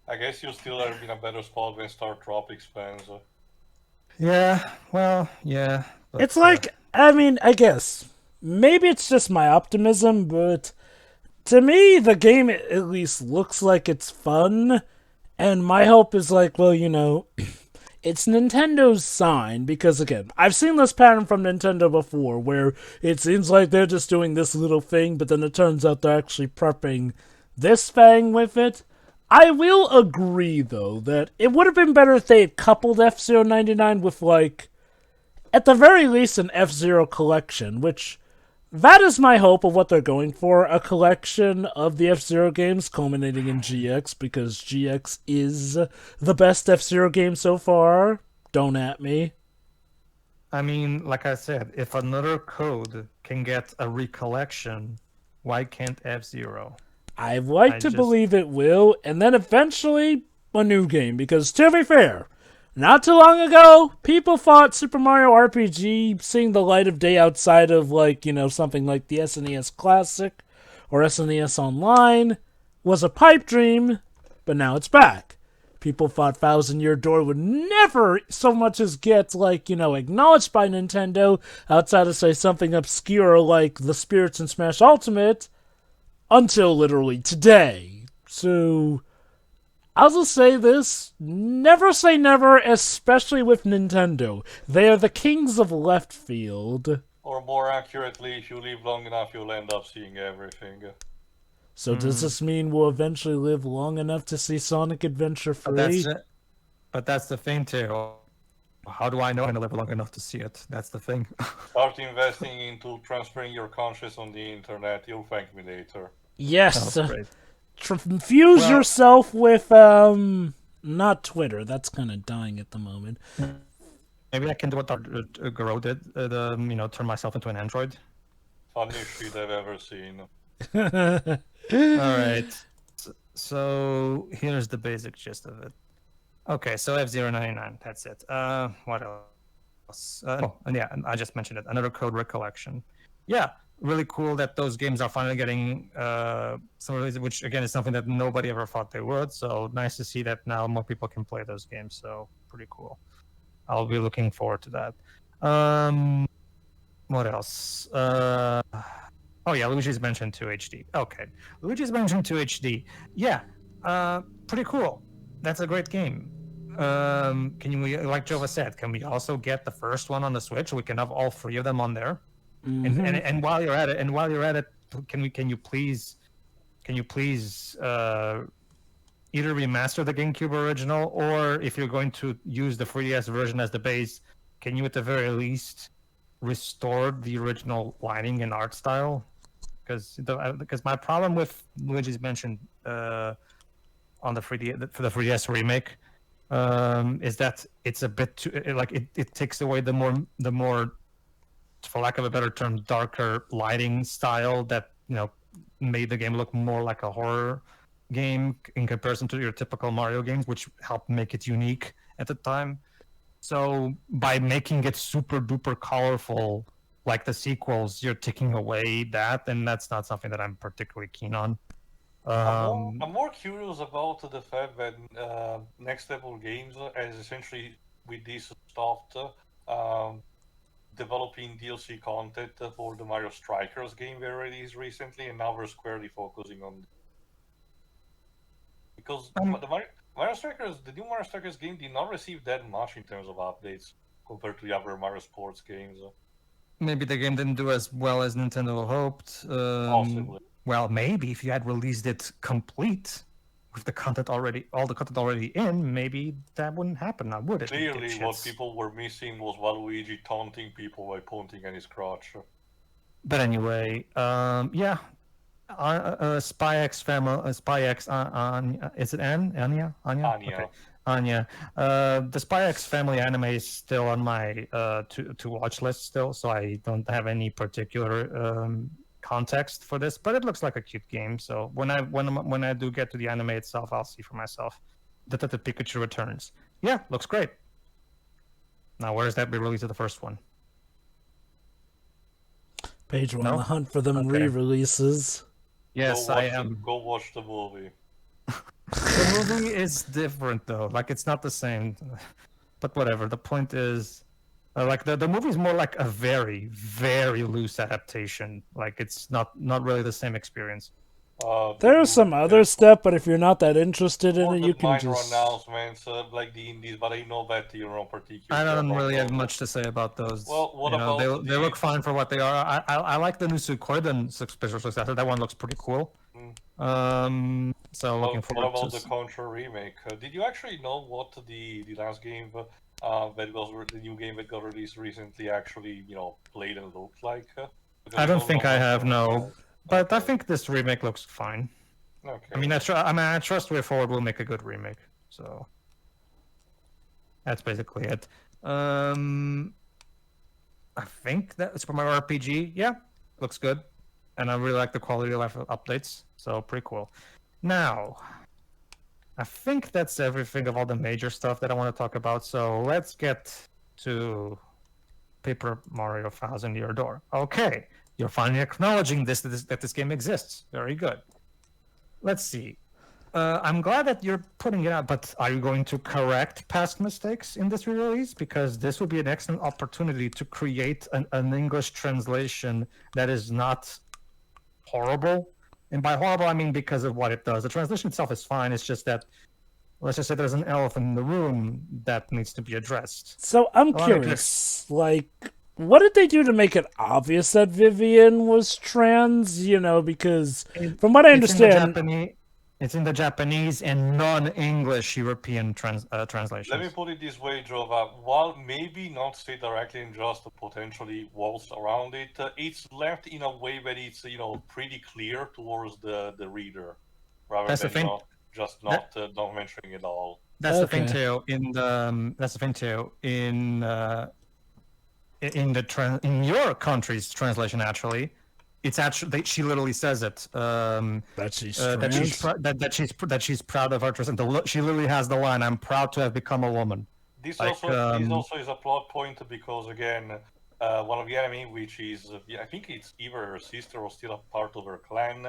I guess you still are in a better spot when Star Tropics fans. Yeah, well, yeah. But, it's like, I mean, I guess maybe it's just my optimism, but to me, the game at least looks like it's fun, and my hope is like, well, it's Nintendo's sign, because again, I've seen this pattern from Nintendo before, where it seems like they're just doing this little thing, but then it turns out they're actually prepping this thing with it. I will agree, though, that it would have been better if they had coupled F-Zero 99 with, like, at the very least, an F-Zero collection, which that is my hope of what they're going for, a collection of the F-Zero games culminating in GX, because GX is the best F-Zero game so far. Don't at me. I mean, like I said, if another code can get a recollection, why can't F-Zero? I'd like to believe it will, and then eventually a new game, because to be fair, not too long ago, people thought Super Mario RPG seeing the light of day outside of, like, something like the SNES Classic or SNES Online was a pipe dream, but now it's back. People thought Thousand Year Door would never so much as get, like, acknowledged by Nintendo outside of, say, something obscure like The Spirits in Smash Ultimate until literally today. So I'll just say this, never say never, especially with Nintendo. They are the kings of left field. Or more accurately, if you live long enough, you'll end up seeing everything. So does this mean we'll eventually live long enough to see Sonic Adventure 3? But that's the thing, too. How do I know I'm going to live long enough to see it? That's the thing. Start investing into transferring your conscience on the internet. You'll thank me later. Yes. confuse yourself with not Twitter. That's kind of dying at the moment. Maybe I can do what Garo did. Turn myself into an android. Funniest shit I've ever seen. All right. So here's the basic gist of it. Okay, so F099. That's it. What else? And I just mentioned it. Another code recollection. Yeah, really cool that those games are finally getting some of these, which again is something that nobody ever thought they would. So nice to see that now more people can play those games. So pretty cool. I'll be looking forward to that. What else? Oh yeah, Luigi's Mansion 2 HD. Okay, Luigi's Mansion 2 HD. Yeah, pretty cool. That's a great game. Can we, like Jova said, can we also get the first one on the Switch? We can have all three of them on there. Mm-hmm. And while you're at it, can you please either remaster the GameCube original, or if you're going to use the 3DS version as the base, can you at the very least restore the original lighting and art style? Because my problem with Luigi's Mansion on the 3DS remake is that it's a bit too it takes away the more, for lack of a better term, darker lighting style that made the game look more like a horror game in comparison to your typical Mario games, which helped make it unique at the time. So by making it super duper colorful like the sequels, you're taking away that, and that's not something that I'm particularly keen on. I'm more curious about the fact that Next Level Games has essentially with this stopped developing DLC content for the Mario Strikers game they released recently, and now we're squarely focusing on because the Mario Strikers, the new Mario Strikers game did not receive that much in terms of updates compared to the other Mario Sports games. Maybe the game didn't do as well as Nintendo hoped. Possibly. Well, maybe if you had released it complete with the content already, all the content already in, maybe that wouldn't happen now, would it? Clearly, what people were missing was Waluigi taunting people by pointing at his crotch. But anyway, yeah. SpyX family, SpyX, is it Anya? Anya. Okay. Anya. The SpyX family anime is still on my to watch list still, so I don't have any particular context for this, but it looks like a cute game. So when I do get to the anime itself, I'll see for myself. Detective Pikachu Returns. Yeah, looks great. Now, where is that re-release of the first one? Paige, we're on the hunt for them re-releases. Yes, I am. Go watch the movie. The movie is different though. Like, it's not the same. But whatever. The point is, like the movie is more like a very, very loose adaptation. Like, it's not really the same experience. There's some other stuff, but if you're not that interested in it, you can just... announcements like the indies, but I know that you're on particular. I don't really have much to say about those. Well, what about they look fine for what they are. I like the new Suikoden special successor. That one looks pretty cool. So looking forward to... What about the Contra remake? Did you actually know what the last game that was the new game that got released recently actually played and looked like? I don't think I have, no. But I think this remake looks fine. Okay. I mean, I trust Way Forward will make a good remake. So that's basically it. I think that Super Mario RPG, yeah, looks good, and I really like the quality of life updates. So pretty cool. Now, I think that's everything of all the major stuff that I want to talk about. So let's get to Paper Mario 1000 Year Door. Okay. You're finally acknowledging that this game exists. Very good. Let's see. I'm glad that you're putting it out, but are you going to correct past mistakes in this re-release? Because this would be an excellent opportunity to create an English translation that is not horrible. And by horrible, I mean because of what it does. The translation itself is fine. It's just that, let's just say there's an elephant in the room that needs to be addressed. So I'm curious, what did they do to make it obvious that Vivian was trans? Because from what I understand... It's in the Japanese and non-English European translations. Let me put it this way, Jova. While maybe not say directly and just potentially waltz around it, it's left in a way that it's pretty clear towards the reader. rather That's the than thing. just not mentioning it all. That's the thing too. That's the thing too. In your country's translation, actually, it's actually she literally says it. That she's trans? That she's proud of her trans. She literally has the line, "I'm proud to have become a woman." This also is a plot point because again, one of the enemy, which is I think it's either her sister or still a part of her clan,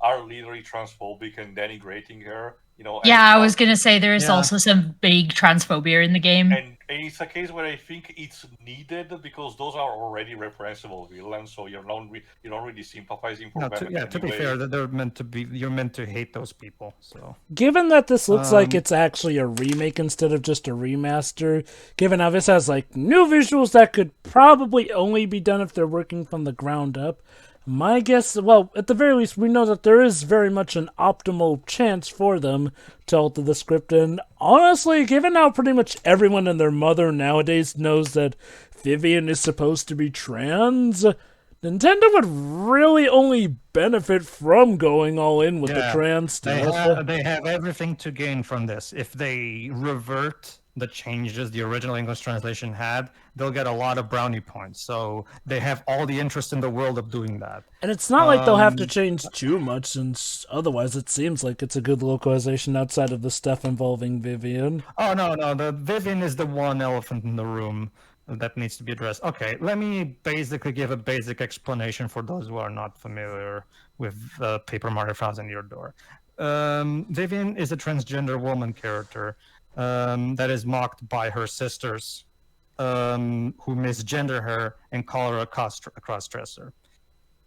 are literally transphobic and denigrating her. Yeah, I was gonna say there is also some big transphobia in the game. And it's a case where I think it's needed because those are already reprehensible villains, so you're not really sympathizing for them. To be fair, you're meant to hate those people. So, given that this looks like it's actually a remake instead of just a remaster, given how this has like new visuals that could probably only be done if they're working from the ground up, my guess, well, at the very least, we know that there is very much an optimal chance for them to alter the script, and honestly, given how pretty much everyone and their mother nowadays knows that Vivian is supposed to be trans, Nintendo would really only benefit from going all in with the trans stuff. They have everything to gain from this. If they revert the changes the original English translation had, they'll get a lot of brownie points. So they have all the interest in the world of doing that. And it's not like they'll have to change too much, since otherwise it seems like it's a good localization outside of the stuff involving Vivian. Oh, no. The Vivian is the one elephant in the room that needs to be addressed. Okay, let me basically give a basic explanation for those who are not familiar with Paper Mario Thousand Year Door. Vivian is a transgender woman character that is mocked by her sisters, who misgender her and call her a cross-dresser.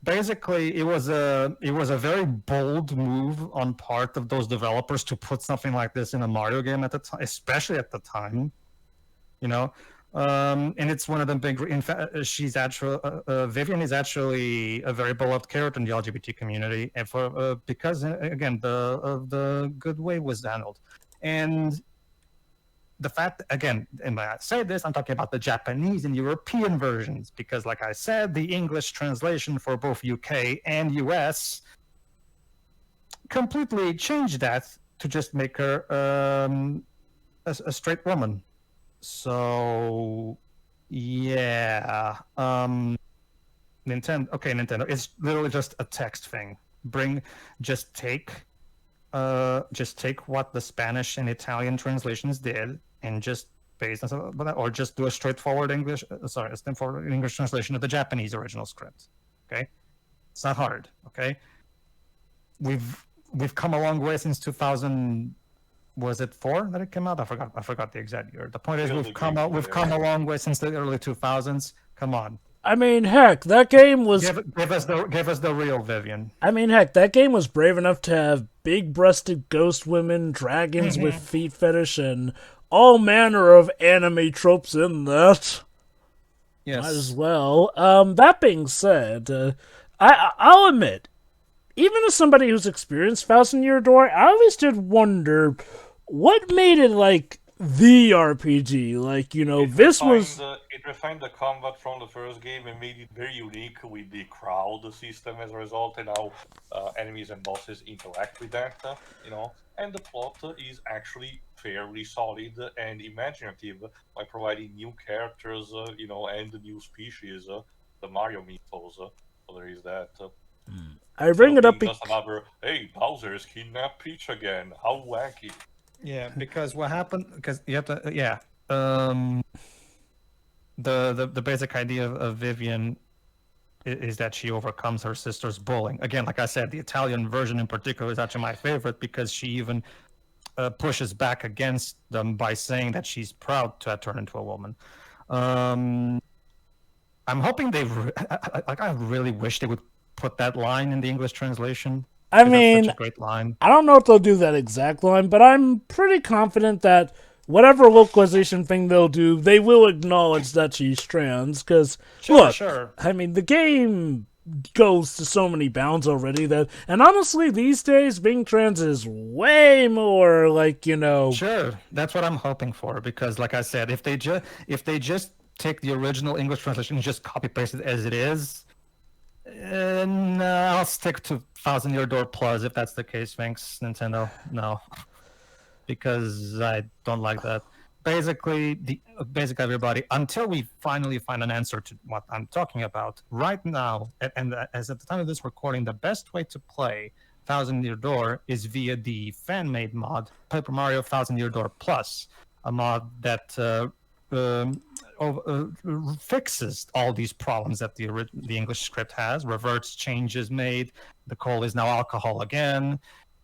Basically, it was a very bold move on part of those developers to put something like this in a Mario game at the time, especially at the time. And it's one of the big. In fact, Vivian is actually a very beloved character in the LGBT community, and because again the good way was handled, and the fact, again, and when I say this, I'm talking about the Japanese and European versions, because like I said, the English translation for both UK and US completely changed that to just make her a straight woman. So, yeah. Nintendo. It's literally just a text thing. Just take what the Spanish and Italian translations did, and just based on that, or just do a straightforward English translation of the Japanese original script. Okay, it's not hard. Okay, we've come a long way since 2000. Was it 4 that it came out? I forgot the exact year. The point is, we've come a long way since the early 2000s. Come on. I mean, heck, that game was... Give us the real Vivian. I mean, heck, that game was brave enough to have big-breasted ghost women, dragons with feet fetish, and all manner of anime tropes in that. Yes. Might as well. That being said, I'll admit, even as somebody who's experienced Thousand Year Door, I always did wonder what made it, like, the RPG. Like, It refined the combat from the first game and made it very unique with the crowd system as a result, and how enemies and bosses interact with that, And the plot is actually fairly solid and imaginative by providing new characters, and new species, the Mario mythos. So there is that. I bring it up because another, hey, Bowser's kidnapped Peach again. How wacky. Yeah, because what happened? Because you have to, the basic idea of Vivian is that she overcomes her sister's bullying. Again, like I said, the Italian version in particular is actually my favorite because she even pushes back against them by saying that she's proud to have turned into a woman. I'm hoping I really wish they would put that line in the English translation. I mean, that's such a great line. I don't know if they'll do that exact line, but I'm pretty confident that whatever localization thing they'll do, they will acknowledge that she's trans. Because, Sure. I mean, the game goes to so many bounds already and honestly, these days, being trans is way more Sure, that's what I'm hoping for. Because, like I said, if they just take the original English translation and just copy paste it as it is, No, I'll stick to 1,000-Year Door Plus if that's the case. Thanks, Nintendo. No, because I don't like that. Basically, everybody, until we finally find an answer to what I'm talking about, right now, and as at the time of this recording, the best way to play 1,000-Year Door is via the fan-made mod, Paper Mario 1,000-Year Door Plus, a mod that fixes all these problems that the English script has. Reverts changes made. The coal is now alcohol again.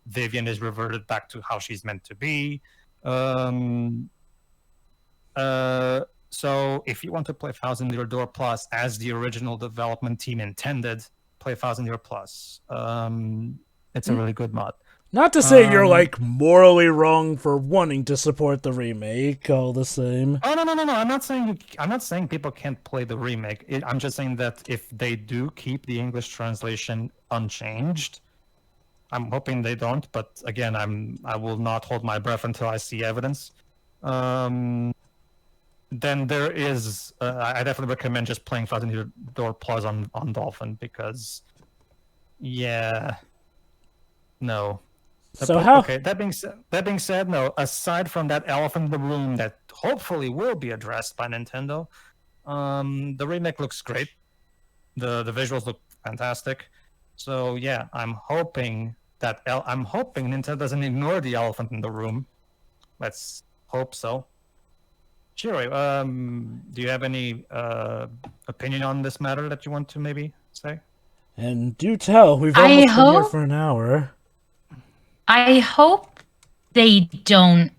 Vivian is reverted back to how she's meant to be. So if you want to play 1,000-Year Door Plus as the original development team intended, play 1,000-Year Plus. It's a really good mod. Not to say you're like morally wrong for wanting to support the remake, all the same. Oh no! I'm not saying people can't play the remake. I'm just saying that if they do keep the English translation unchanged, I'm hoping they don't. But again, I will not hold my breath until I see evidence. Then there is. I definitely recommend just playing 1,000-Year Door Plus on Dolphin because, yeah, no. So how? Okay, that being said, no. Aside from that elephant in the room that hopefully will be addressed by Nintendo, the remake looks great. The visuals look fantastic. So yeah, I'm hoping Nintendo doesn't ignore the elephant in the room. Let's hope so. Shiro, do you have any opinion on this matter that you want to maybe say? And do tell, we've almost been here for an hour. I hope they don't,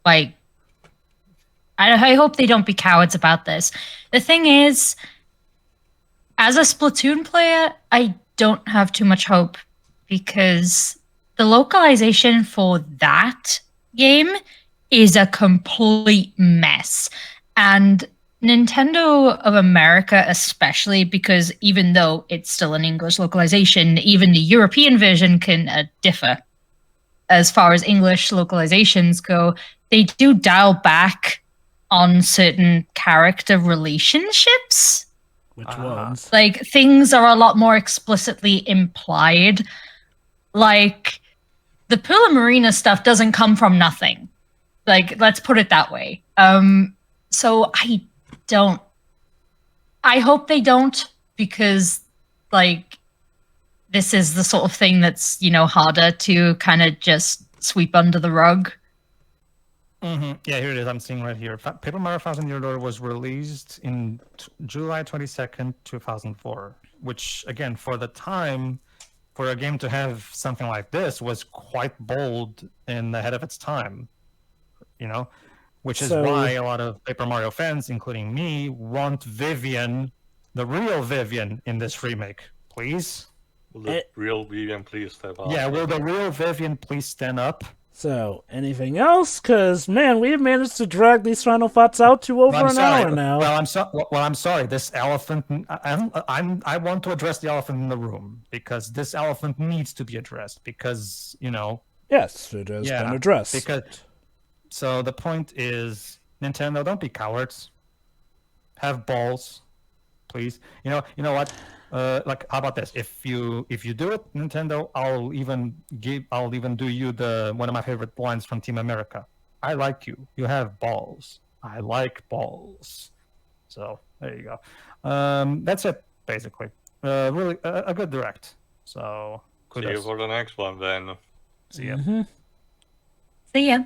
I hope they don't be cowards about this. The thing is, as a Splatoon player, I don't have too much hope because the localization for that game is a complete mess. And Nintendo of America especially, because even though it's still an English localization, even the European version can differ. As far as English localizations go, they do dial back on certain character relationships. Which ones? Like, things are a lot more explicitly implied. Like, the Pula Marina stuff doesn't come from nothing. Like, let's put it that way. So I hope they don't, because, like, this is the sort of thing that's, harder to kind of just sweep under the rug. Mm-hmm. Yeah, here it is. I'm seeing right here. Paper Mario 1,000-Year Door was released in July 22nd, 2004, which, again, for the time, for a game to have something like this was quite bold and ahead of its time, which is why a lot of Paper Mario fans, including me, want Vivian, the real Vivian, in this remake. Please? Will the real Vivian please step up? Yeah, will the real Vivian please stand up? So, anything else? Because, man, we've managed to drag these final thoughts out to over an hour now. Well, I'm sorry. This elephant... I want to address the elephant in the room, because this elephant needs to be addressed, because, Yes, it has been addressed. So the point is, Nintendo, don't be cowards. Have balls, please. You know what? How about this? If you do it, Nintendo, I'll even do you one of my favorite lines from Team America. I like you. You have balls. I like balls. So there you go. That's it, basically. Really a good direct. So kudos. See you for the next one then. See ya. See ya.